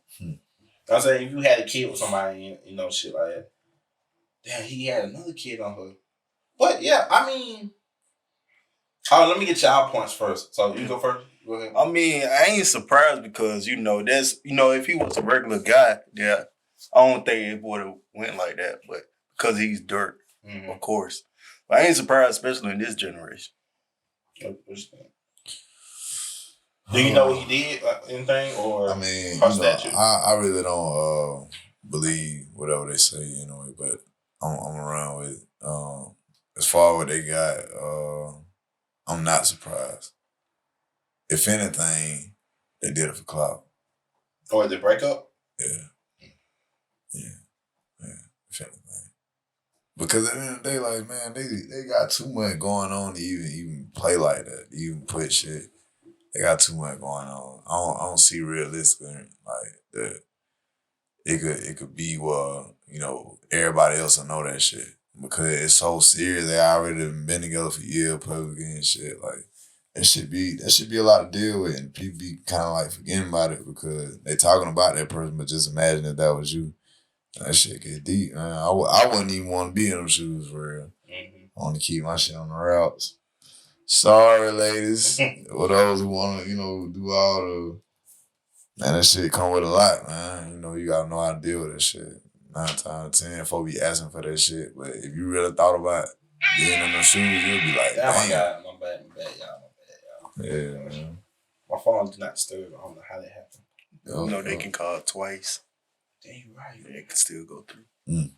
I'm saying if you had a kid with somebody, shit like that. Damn, he had another kid on her. But yeah, I mean, let me get y'all points first. So you go first. Go ahead. I mean, I ain't surprised because that's if he was a regular guy, yeah, I don't think it would have went like that. But because he's Dirk, of course. But I ain't surprised, especially in this generation. Do you know what he did? Anything or? I mean, I really don't believe whatever they say anyway, but I'm around with it. As far as what they got, I'm not surprised. If anything, they did it for clout. Or the breakup? Yeah. If anything, because at the end of the day, like, man, they got too much going on to even play like that, to even put shit. They got too much going on. I don't see realistically like that. It could be everybody else will know that shit because it's so serious. They already been together for years, publicly and shit. Like that should be a lot to deal with, and people be kind of like forgetting about it because they talking about that person, but just imagine if that was you. That shit get deep, man. I wouldn't even want to be in them shoes for real. I want to keep my shit on the routes. Sorry, ladies. For those who want to, do all the... Man, that shit come with a lot, man. You gotta know how to deal with that shit. 9 times out of 10, folks be asking for that shit. But if you really thought about being in those shoes, you'll be like, damn. My God. My bad, y'all. Yeah, man. My phone did not disturb. I don't know how that happened. They can call it twice. Damn, you right. It can still go through.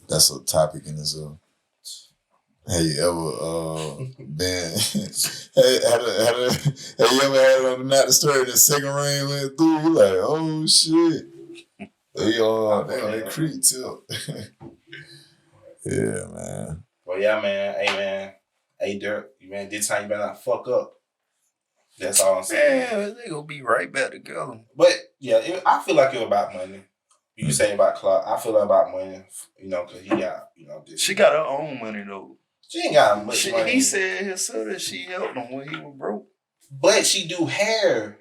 That's a topic in itself. Have you ever been? Have you ever had it on the not disturbed? The second rain went through. You like, oh shit. They on that creek too. Yeah, man. Well, yeah, man. Hey, man. Hey, Dirk. Man, this time you better not fuck up. That's all I'm saying. Yeah, they gonna be right back together. But yeah, I feel like it's about money. You say about clout. I feel like about money. Because he got this. She got her own money though. She ain't got much money. He said himself that she helped him when he was broke. But she do hair,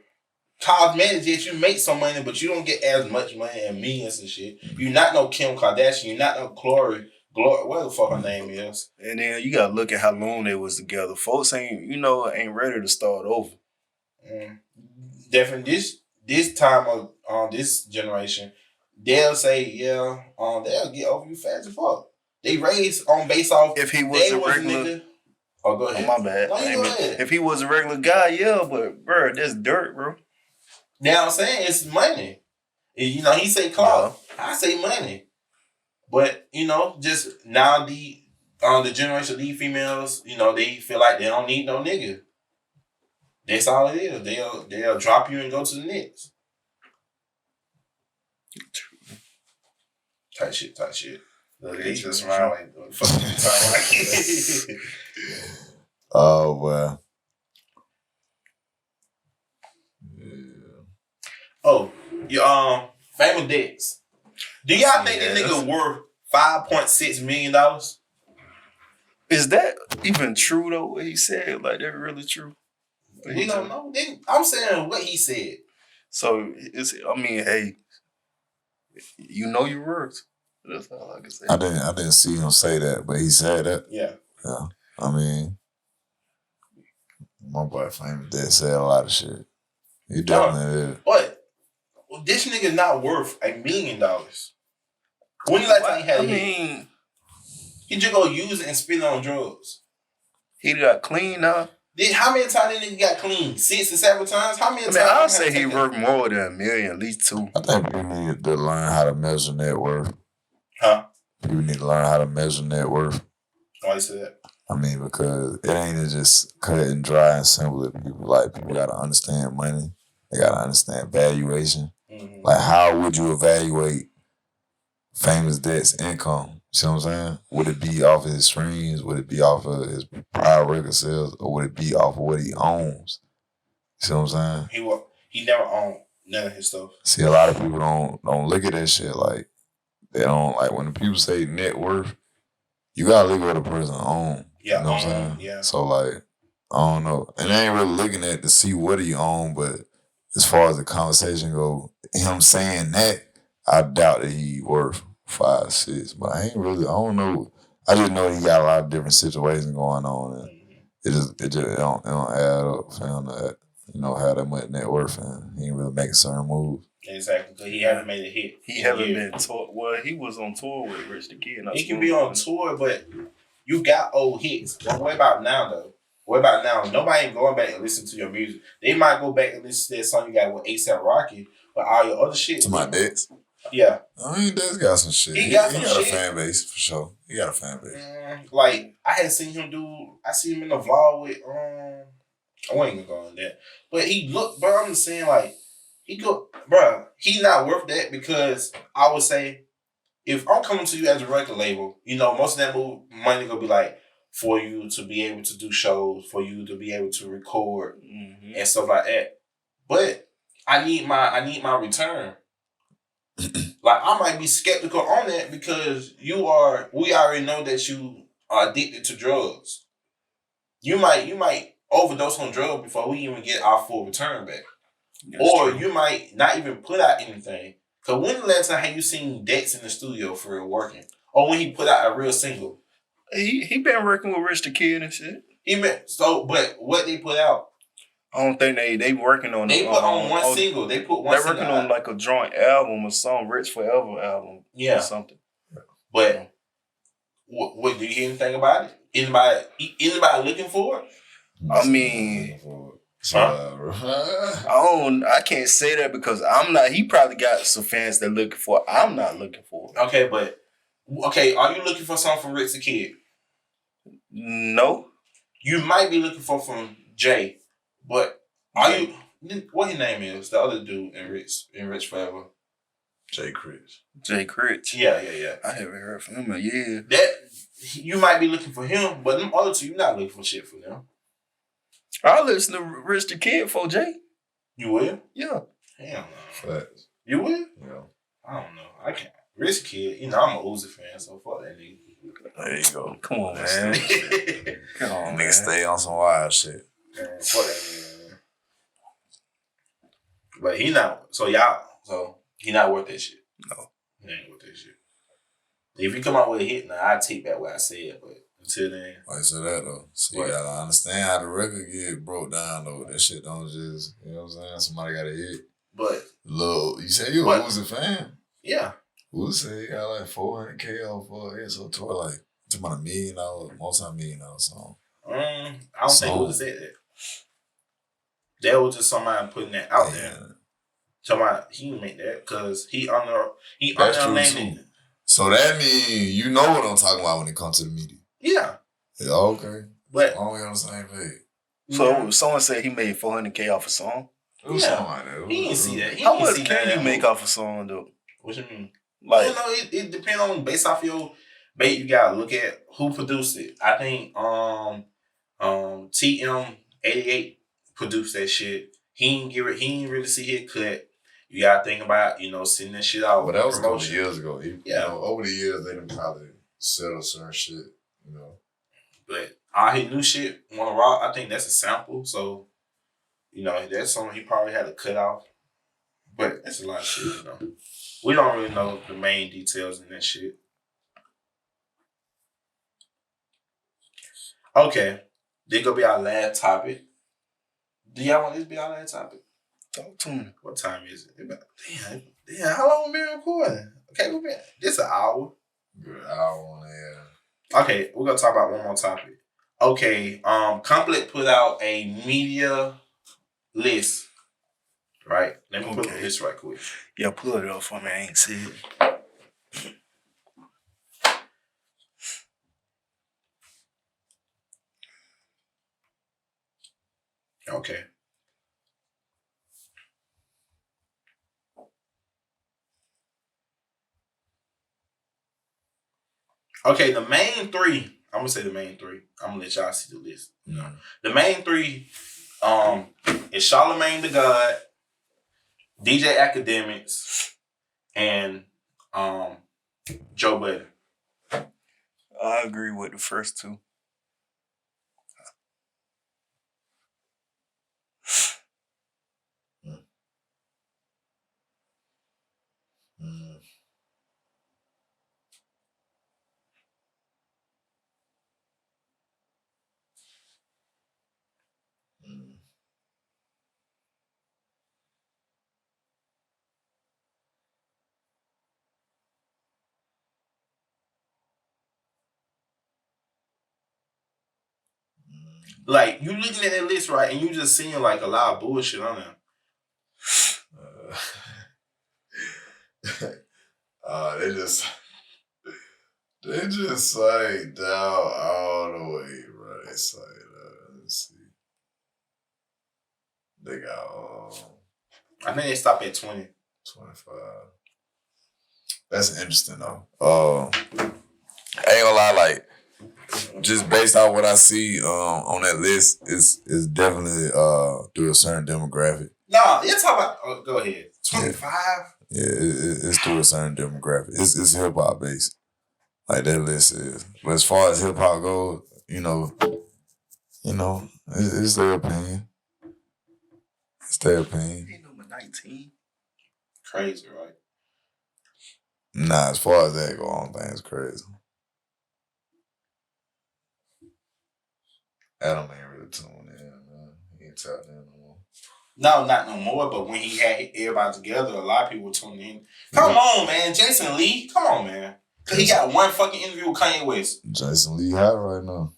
cosmetics. Yet you make some money, but you don't get as much money and millions and shit. You're not no Kim Kardashian. You're not no Glory. What the fuck her name is? And then you gotta look at how long they was together. Folks ain't ready to start over. Definitely, this time of this generation, they'll say they'll get over you fast as fuck. They raised on based off if he was a regular. Nigga. Oh, go ahead. Oh, my bad. No, go ahead. If he was a regular guy, yeah, but bro, that's dirt, bro. Now I'm saying it's money. He say clout. Yeah. I say money. But just now the generation of these females, they feel like they don't need no nigga. That's all it is. They'll drop you and go to the next. Tight shit. Look, they just around like what the fuck you talking about. Oh well. Yeah. Famous Dex. Do y'all think that nigga worth $5.6 million? Is that even true though? What he said, like that really true? We don't know. I'm saying what he said. So hey, you know your words. That's all I can say. I didn't see him say that, but he said that. Yeah. Yeah. I mean, my boy Famous Dex said a lot of shit. He definitely did. But this nigga not worth $1 million. When the last time he had a hit? He just go use it and spend it on drugs. He got clean now. How many times that nigga got clean? 6 or 7 times? How many times? I'll say he worth more than $1 million, at least 2. I think we need to learn how to measure net worth. Huh? People need to learn how to measure net worth. Why you say that? I mean, because it ain't just cut and dry and simple. People gotta understand money. They gotta understand valuation. Mm-hmm. Like, how would you evaluate Famous Dex income? See what I'm saying? Would it be off of his streams? Would it be off of his prior record sales? Or would it be off of what he owns? See what I'm saying? He never owned none of his stuff. See, a lot of people don't look at that shit like, they don't, like, when the people say net worth, you gotta look at what a person owns. Yeah, you know what I'm saying? Yeah. So, like, I don't know. And I ain't really looking at to see what he own, but as far as the conversation go, him saying that, I doubt that he worth 5, 6. But I don't know. I just know he got a lot of different situations going on, and it don't add up for him to, have that much net worth, and he ain't really making certain moves. Exactly, because he haven't made a hit. He haven't been tour. Well, he was on tour with Rich the Kid. He can be on tour, but you got old hits. But what about now, though? What about now? Nobody ain't going back and listen to your music. They might go back and listen to that song you got with A$AP Rocky, but all your other shit. To my Dex? Yeah. I mean, Dex got some shit. He got a fan base, for sure. He got a fan base. Like, I had seen him I see him in the vlog with, I wasn't even going that. But he looked, bro, I'm just saying, like, he not worth that, because I would say, if I'm coming to you as a record label, most of that money gonna be like for you to be able to do shows, for you to be able to record and stuff like that. But I need my return. Like, I might be skeptical on that, because we already know that you are addicted to drugs. You might overdose on drugs before we even get our full return back. That's true. You might not even put out anything. Because when the last time have you seen Dex in the studio for real working? Or when he put out a real single? He been working with Rich the Kid and shit. But what they put out? I don't think they working on. They put on one single. They put one. They're working on like a joint album or some Rich Forever album. Yeah, or something. But what do you hear anything about it? Anybody looking for it? I mean, I can't say that because I'm not. He probably got some fans that looking for it. I'm not looking for it. Okay, are you looking for something from Rich the Kid? No. You might be looking for from Jay, but are you? What his name is? The other dude in Rich Forever. Jay Critch. Yeah. I haven't heard from him. Yeah. That you might be looking for him, but them other two, you're not looking for shit for them. I'll listen to Rich the Kid for Jay. You will? Yeah. Hell no. Facts. You will? Yeah. I don't know. I can't. Rich Kid, I'm a Uzi fan, so fuck that nigga. There you go. Come on, man. Come on, nigga. Stay on some wild shit. Man, fuck that nigga, man. But he not. So he not worth that shit. No. He ain't worth that shit. If he come out with a hit, now I take back what I said, but until then. Why you say that though? So you gotta understand how the record get broke down though. That shit don't just, you know what I'm saying? Somebody got a hit. But you said you a Uzi fan? Yeah. Uzi said he got like $400K off for it. So tour like talking about $1 million, multi-million-dollar song. I don't think Uzi said that. That was just somebody putting that out there. Somebody he didn't make that because he unnamed. So that means you know what I'm talking about when it comes to the media. Yeah. Okay. But all we on the same page. So someone said he made $400K off a song. It was something like that. He didn't see that. How much can you make off a song though? What you mean? Like, it depends on based off your bait. You gotta look at who produced it. I think TM88 produced that shit. He ain't really see his cut. You gotta think about, sending that shit out. But that was a couple of years ago. Over the years, they done probably settled certain shit, But all his new shit, Wanna Rock, I think that's a sample. So, that's something he probably had to cut off. But that's a lot of shit, We don't really know the main details in that shit. Okay. This gonna be our last topic. Do y'all want this to be our last topic? Talk to me. What time is it? Damn, how long we been recording? Okay, this an hour. Good hour on there. Okay, we're gonna talk about one more topic. Okay, Complet put out a media list. Right? Let me put the list right quick. Yeah, pull it up for me. I ain't see it. Okay. Okay, the main three. I'm gonna say the main three. I'm gonna let y'all see the list. The main three is Charlamagne the God, DJ Academics, and Joe Budden. I agree with the first two. Like, you looking at that list, right, and you just seeing, like, a lot of bullshit on there. They just say down all the way, bro. They say, let's see. They got, I think they stopped at 20. 25. That's interesting, though. I ain't gonna lie, like, just based off what I see on that list, it's definitely through a certain demographic. Nah, you're talking about. Go ahead. 25. Yeah, it's through a certain demographic. It's hip hop based, like that list is. But as far as hip hop goes, it's their opinion. It's their opinion. Ain't number 19. Crazy, right? Nah, as far as that go, I don't think it's crazy. Adam ain't really tuned in, man. He ain't tapped in no more. No, not no more, but when he had everybody together, a lot of people were tuning in. Come on, man. Jason Lee. Come on, man. Because he got one fucking interview with Kanye West. Jason Lee hot right now.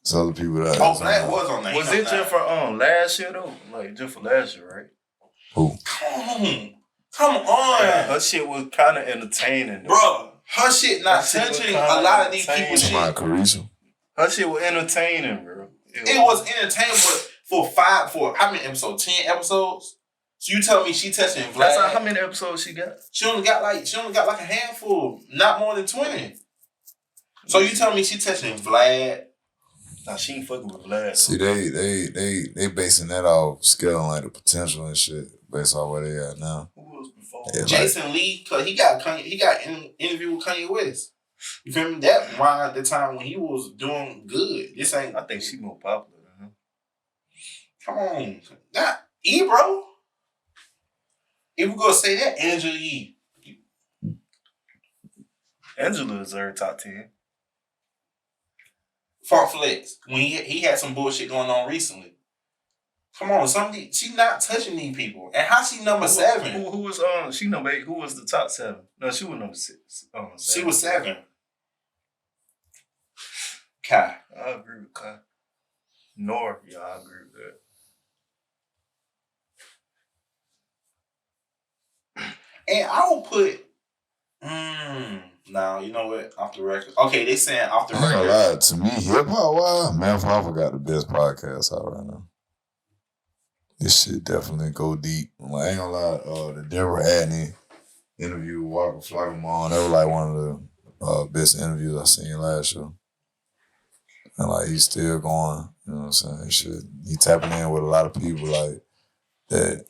There's other people that... Oh, Black was on there. Was it just for last year, though? Like, just for last year, right? Who? Come on. Her shit was kind of entertaining, though. Bro, her shit not touching a lot of these people's shit. My Carisha. Her shit was entertaining, bro. It was entertaining, but for how many episodes? 10 episodes? So you tell me she touching Vlad? That's how many episodes she got? She only got like a handful, not more than 20. So you tell me she touching Vlad? Nah, she ain't fucking with Vlad. See, they basing that off scaling like the potential and shit based off where they at now. Who was before? Yeah, Jason Lee, cause he got an interview with Kanye West. You feel me? That around the time when he was doing good. This ain't. I think she more popular than him. Come on, not E, bro. If we gonna say that, Angela E. Angela is her top 10. Funk Flex, when he had some bullshit going on recently. Come on, she not touching these people. And how she number 7? Who was she number 8? Who was the top 7? No, she was number 6. 7. She was 7. Kai. I agree with Kai. Nor, yeah, I agree with that. And I will put now, you know what? Off the record. Okay, they saying off the record. I ain't gonna lie, to me, hip hop wise, Math Hoffa got the best podcast out right now. This shit definitely go deep. Like, I ain't gonna lie, the Deborah Adney interview with Walker Flockamon, that was like one of the best interviews I seen last year. And like he's still going, you know what I'm saying? Shit. He tapping in with a lot of people like that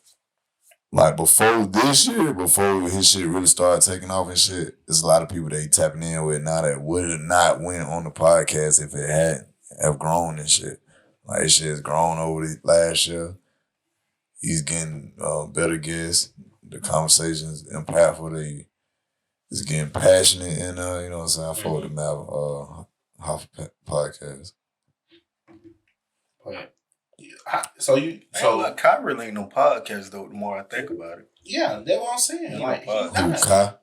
like before this year, before his shit really started taking off and shit, there's a lot of people that he tapping in with now that would have not went on the podcast if it hadn't have grown and shit. Like his shit has grown over the last year. He's getting better guests. The conversations impactful. He's getting passionate and you know what I'm saying. I fuck with the Hoff podcast. But Kai really ain't no podcast though. The more I think about it, yeah, that's what I'm saying. Like Kai?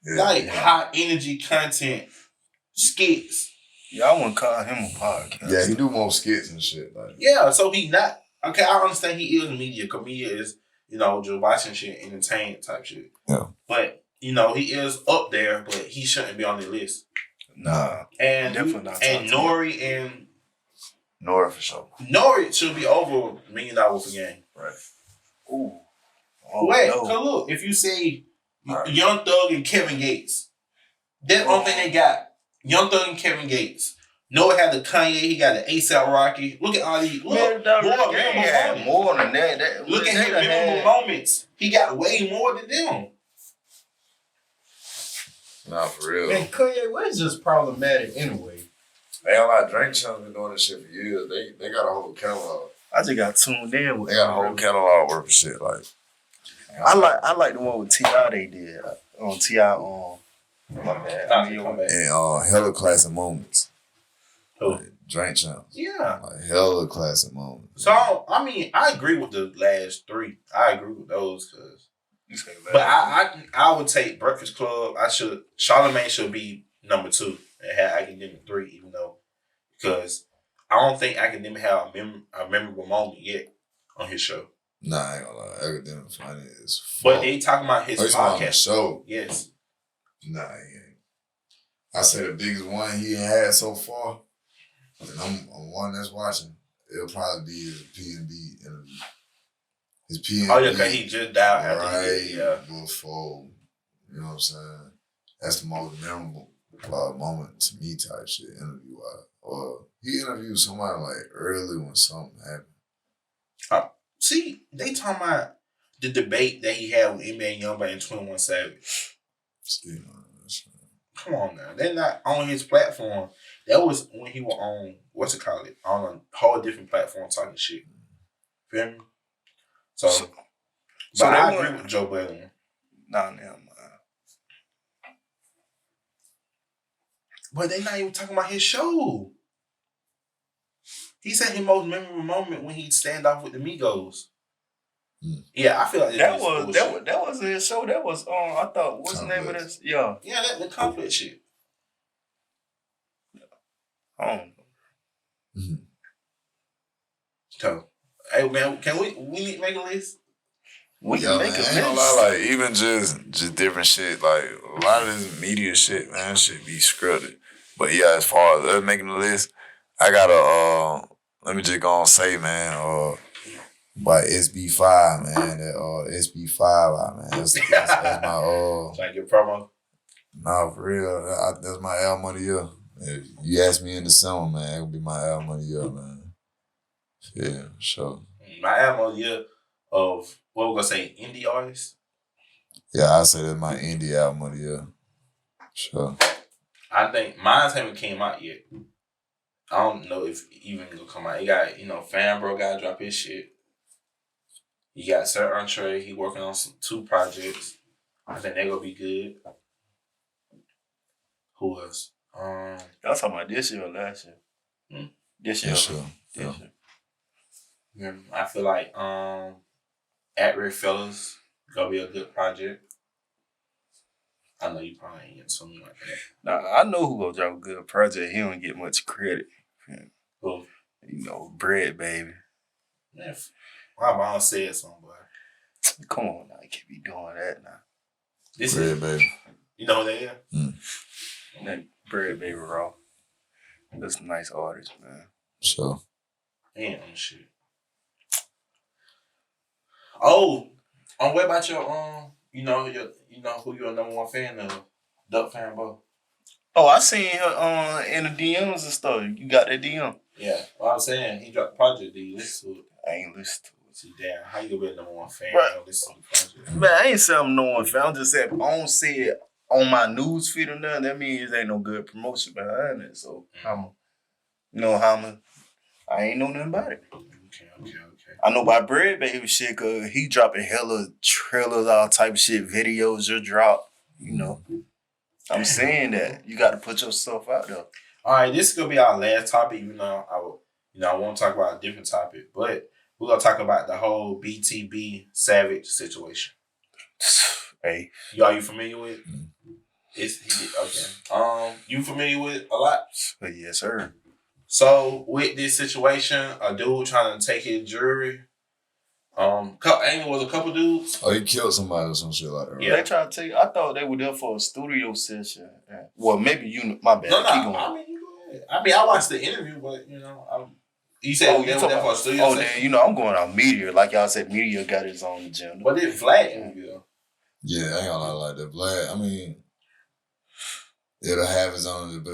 Yeah, high energy content skits. Yeah, I wouldn't call him a podcast. Yeah, he do more skits and shit. Like yeah, so he not okay. I understand he is media. Comedian is just watching shit, entertainment type shit. Yeah, but he is up there, but he shouldn't be on the list. Nah, and definitely not. And Nori and. Nori for sure. Nori should be over $1 million per game. Right. Ooh. Wait, cause look, if you say Young Thug and Kevin Gates, that's the only thing they got. Young Thug and Kevin Gates. Nori had the Kanye, he got the ASAP Rocky. Look at all these. Look at more than that. Look at his memorable moments. He got way more than them. Nah, for real. And Kanye West is problematic anyway. They don't like Drink Champs been doing this shit for years. They got a whole catalog. I just got tuned in with. They got a whole catalog worth of shit. Like I like the one with T.I. they did on T.I. My bad. And hella classic moments. Who? Drink Champs. Yeah. Like hella classic moments. So I agree with the last three. I agree with those but I would take Breakfast Club. Charlamagne should be number 2 and have Academic 3, even though because I don't think Academic have a memorable moment yet on his show. Nah, I ain't gonna lie. Academic funny is but they talking about his podcast show. Yes. Nah, he ain't. I say the biggest one he had so far, and I'm one that's watching. It'll probably be his P&B interview. His P&B. Oh yeah, cause he just died after before. You know what I'm saying? That's the most memorable moment to me type shit interview wise. Or he interviewed somebody like early when something happened. See, they talking about the debate that he had with NBA Youngboy and 21 Savage. See, come on now, they're not on his platform. That was when he was on on a whole different platform talking shit. Feel me? So I agree with Joe Budden. Nah, never mind. But they not even talking about his show. He said his most memorable moment when he stand off with the Migos. Yeah, I feel like that wasn't his show. That was I thought what's the name of this? Yeah, that the conflict shit. I don't know. Mm-hmm. So, hey man, can we need to make a list? We can make a list. Ain't gonna lie, like even just different shit. Like a lot of this media shit, man, should be scripted. But yeah, as far as us making the list, I gotta let me just go and say, man, by SB5, man, that SB5 out, man. That's my trying to get promo. Nah, for real, that's my album of the year. If you ask me in December, man, it'll be my album of the year, man. Yeah, sure. My album of the year of what we're gonna say, indie artists. Yeah, I say that's my indie album of the year. Sure. I think mine haven't came out yet. I don't know if even gonna come out. It got Fanbro gotta drop his shit. You got Sir Entree. He working on 2 projects. I think they gonna be good. Who else? Y'all talking about this year or last year? This year. This year. This year. Yeah, I feel like At Risk Fellas gonna be a good project. I know you probably ain't into something like that. Nah, I know who gonna drop a good project. He don't get much credit. Who? Bread Baby. Man, my mom said something, boy. Come on now, you can't be doing that now. This Bread is Baby. You know who they are? That Bread Baby Raw. That's a nice artist, man. Sure. Damn shit. Oh, what about your who you're number 1 fan of? Duck Fanbo. Oh, I seen her in the DMs and stuff. You got that DM? Yeah. Well, I'm saying he dropped the project. Did you listen to it? I ain't listened to it. See, damn, how you gonna be a number one fan? Right. This is the Man, I ain't saying I'm no one fan. I'm just saying if I don't see it on my news feed or nothing, that means there ain't no good promotion behind it. So I ain't know nothing about it. Okay. I know about Bread Baby shit, cause he dropping hella trailers, all type of shit, videos just drop. I'm saying that you got to put yourself out there. All right, this is gonna be our last topic. Even though I want to talk about a different topic, but we're gonna talk about the whole BTB Savage situation. Hey, Are you familiar with? Okay. You familiar with a lot? Yes, sir. So with this situation, a dude trying to take his jewelry. Ain't was a couple dudes. Oh, he killed somebody or some shit like that. Right? Yeah, they try to take. I thought they were there for a studio session. Well, maybe my bad. No. Keep going. I mean, you go ahead. I mean, I watched the interview, but you said they were there for a studio session. Then I'm going on media. Like y'all said, media got its own agenda. But did Vlad interview though? Yeah, I ain't gonna lie like that. Vlad, I mean, it'll have his own, but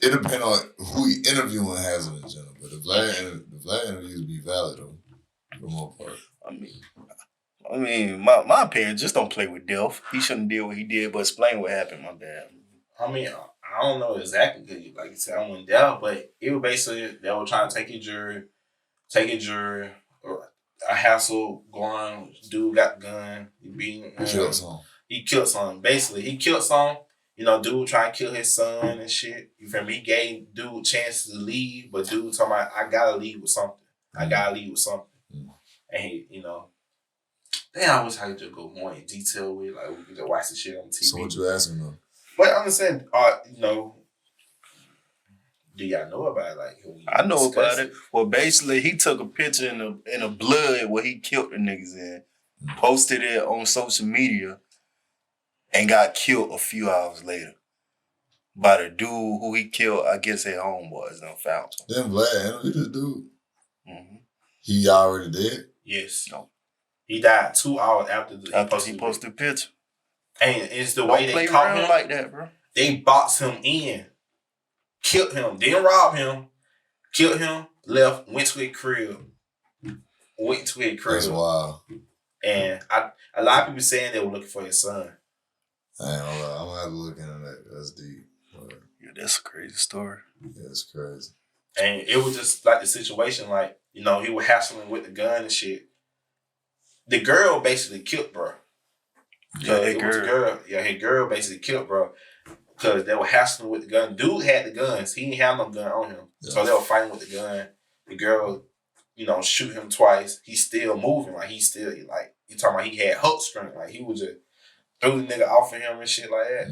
it depends on who he interviewing has an agenda. But the Vlad interviews be valid though, for the most part. I mean, my opinion, just don't play with death. He shouldn't did what he did, but explain what happened. My bad. I mean, I don't know exactly because, like you said, I went down, but it was basically they were trying to take your jury, or a hassle going. Dude got the gun. He killed some. Basically, he killed some. Dude trying to kill his son and shit. You feel me? He gave dude chances to leave, but dude talking about, I gotta leave with something. And he, damn, I wish I could just go more in detail with, like, we could just watch the shit on TV. So what you asking though? But I understand, do y'all know about it? Like, I know about it. Well, basically, he took a picture in the blood where he killed the niggas in, posted it on social media, and got killed a few hours later by the dude who he killed. I guess their homeboys done found him. Then Vlad interviewed this dude. Mm-hmm. He already dead? Yes. No. He died 2 hours after he posted the picture. And it's the way they caught him like that, bro. They boxed him in, killed him, didn't rob him, killed him, left, went to his crib. That's wild. And a lot of people saying they were looking for his son. I ain't gonna lie. I'm gonna have to look into that. That's deep. Yeah, that's a crazy story. Yeah, it's crazy. And it was just like the situation, like, he was hassling with the gun and shit. The girl basically killed bro. Yeah, his girl basically killed bro. Because they were hassling with the gun. Dude had the guns. He didn't have no gun on him. Yeah. So they were fighting with the gun. The girl, shoot him twice. He's still moving. Like, you talking about he had Hulk strength. Like, he was just threw the nigga off of him and shit like that.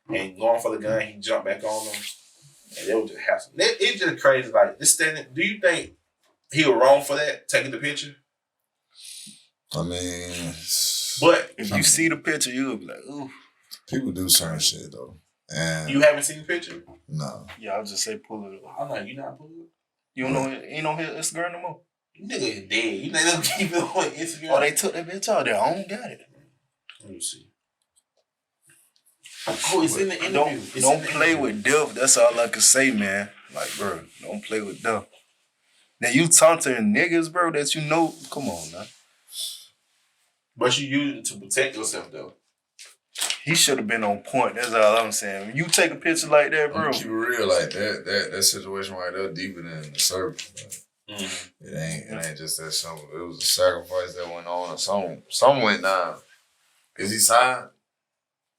And going for the gun, he jumped back on him. And they were just hassling. It's just crazy. Like, do you think he was wrong for that, taking the picture? I mean, but if you see the picture, you'll be like, ooh. People do certain shit though. And you haven't seen the picture? No. Yeah, I'll just say pull it up. I'm like, you not pull it up? You don't know it ain't on his Instagram no more? Nigga is dead. You think they'll keep it on Instagram? Oh, they took that bitch out. Their own got it. Let me see. Oh, it's in the interview. Don't play with death. That's all I can say, man. Like, bro, don't play with death. Now you taunting niggas, bro, that come on, man. But you use it to protect yourself, though. He should have been on point. That's all I'm saying. When you take a picture like that, bro. Keep it real, like that situation right there deeper than the surface. Like, it ain't just that simple. It was a sacrifice that went on, or something went down. Is he signed?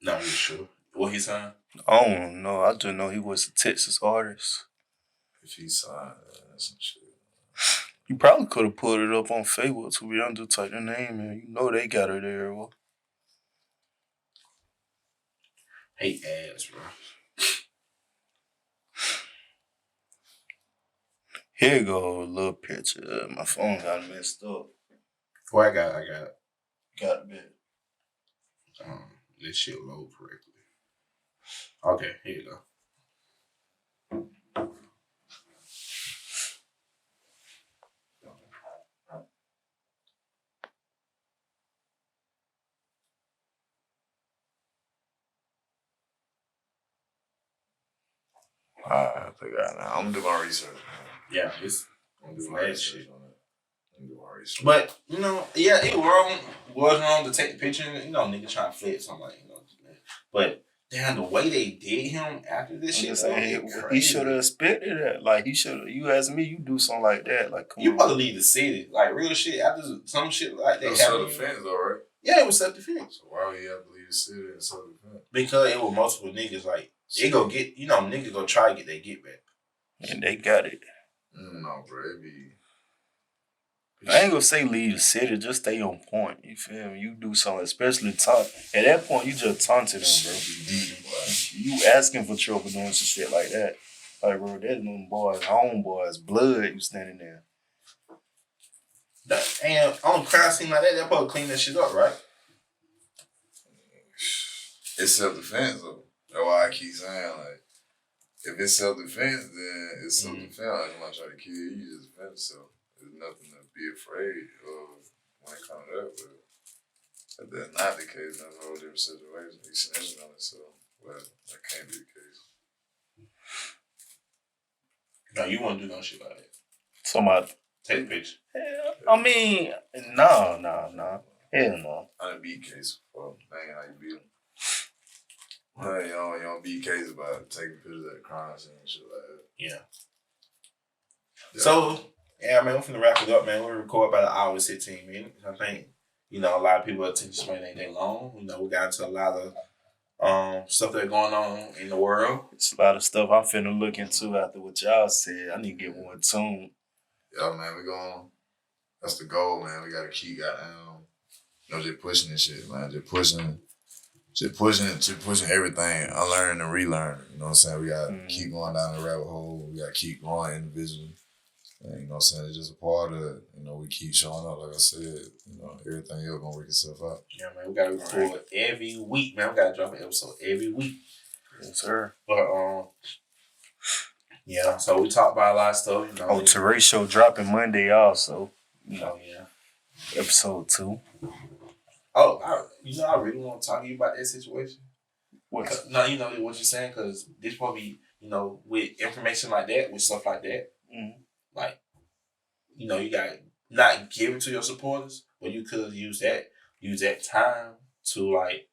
Not really sure. What he signed? I don't know. I just know he was a Texas artist. If he signed, that's some shit. You probably could have put it up on Facebook to be under type the name, and you know they got her there. Well. Hate ads, bro. Here you go, a little picture. My phone got messed up. Well, I got it. Got a bit. This shit load correctly. Okay, here you go. I think I'm gonna do my research. Yeah, I'm gonna do my research on it. I'm gonna do my race. But it was wrong to take the picture. Nigga trying to flex something like But damn, the way they did him after this shit, he should have expected that. Like he should have. You ask me, you do something like that. Like come you on. about to leave the city, like real shit. After some shit like that, it was self-defense though, right? Yeah, it was self-defense. So why would he have to leave the city in self-defense? Because it was multiple niggas. Like they go get, niggas go try to get their get back, and they got it. No, bro, it be. I ain't gonna say leave the city, just stay on point. You feel me? You do something, especially taunt. At that point, you just taunted them, bro. You asking for trouble doing some shit like that. Like, bro, that's them boys, homeboys, blood, you standing there. And on a crowd scene like that, they're supposed to clean that shit up, right? It's self-defense, though. That's why I keep saying, like, if it's self-defense, then it's self-defense. Like, I'm not trying to kill you, you just defend yourself. There's nothing to be afraid of when it comes to that, but if that's not the case, then no different situation. He's snitching on himself. Well, that can't be the case. No, you won't do no shit like that. Somebody take the picture. I mean, no. Hell no. I done beat cases before. Dang, how you beat them? You don't beat cases about taking pictures at the crime scene and shit like that. Yeah. So, yeah, man, we're finna wrap it up, man. We'll record about an hour and 16 minutes. I think, a lot of people attention span ain't that long. We got into a lot of stuff that's going on in the world. It's a lot of stuff I'm finna look into after what y'all said. I need to get more tuned. Yeah, man, that's the goal, man. We gotta keep just pushing this shit, man. Just pushing everything, unlearning and relearning. You know what I'm saying? We gotta keep going down the rabbit hole. We gotta keep growing individually. And, you know what I'm saying? It's just a part of it. We keep showing up, like I said. Everything else gonna work itself out. Yeah, man, we gotta record every week, man. We gotta drop an episode every week. Yes, sir. But yeah, so we talked about a lot of stuff, Teray show dropping Monday also. Yeah. Episode 2. Oh, I really want to talk to you about that situation. What? No, you know what you're saying, because this probably, with information like that, with stuff like that, like, you got not give it to your supporters, but you could use that time to like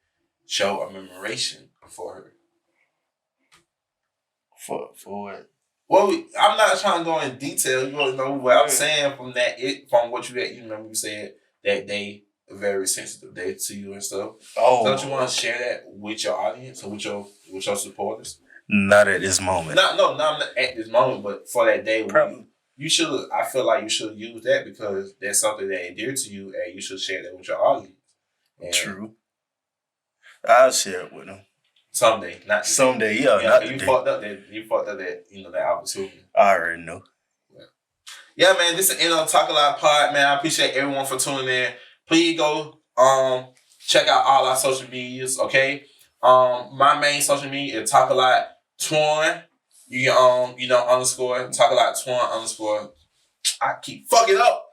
show a commemoration for her. For what? Well, I'm not trying to go in detail. You know what I'm saying from what you had. You said that they are very sensitive day to you and stuff. Oh, don't you want to share that with your audience or with your supporters? Not at this moment. Not at this moment, but for that day, you should. I feel like you should use that because that's something that is dear to you, and you should share that with your audience. And true. I'll share it with them. Someday, not today. Someday, yeah. Not you today. fucked up that that opportunity. I already know. Yeah, man. This is the end of the Talk A Lot Pod, man. I appreciate everyone for tuning in. Please go check out all our social medias, okay? My main social media is Talk A Lot Twan. You can underscore Talk A Lot Twan underscore. I keep fucking up.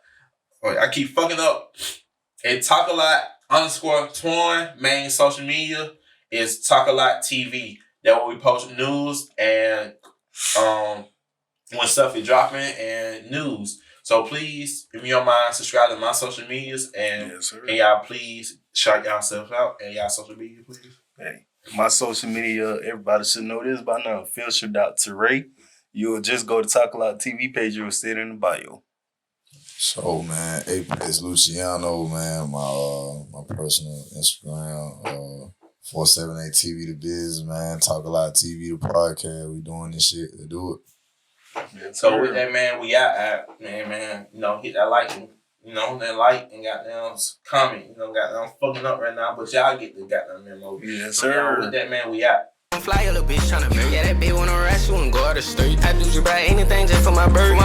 And Talk A Lot underscore Twan. Main social media is Talk A Lot TV. That's where we post news and when stuff is dropping and news. So please, if you don't mind, subscribe to my social medias and can y'all please shout yourself out and y'all social media, please. Hey, my social media, everybody should know this by now. Filter.Teray. You'll just go to Talk A Lot TV page. You'll see it in the bio. So, man, Apex Luciano, man, my personal Instagram, 478 TV The Biz, man, Talk A Lot TV The Podcast. We doing this shit to do it. So with that, man, we out, man, hit that like, that like and goddamn comment, goddamn fucking up right now, but y'all get the goddamn memo. Yes, sir. With that, man, we out. Fly a little bitch tryna marry. Yeah, that bitch wanna ride, she wanna go out the street. I do just buy anything just for my bird.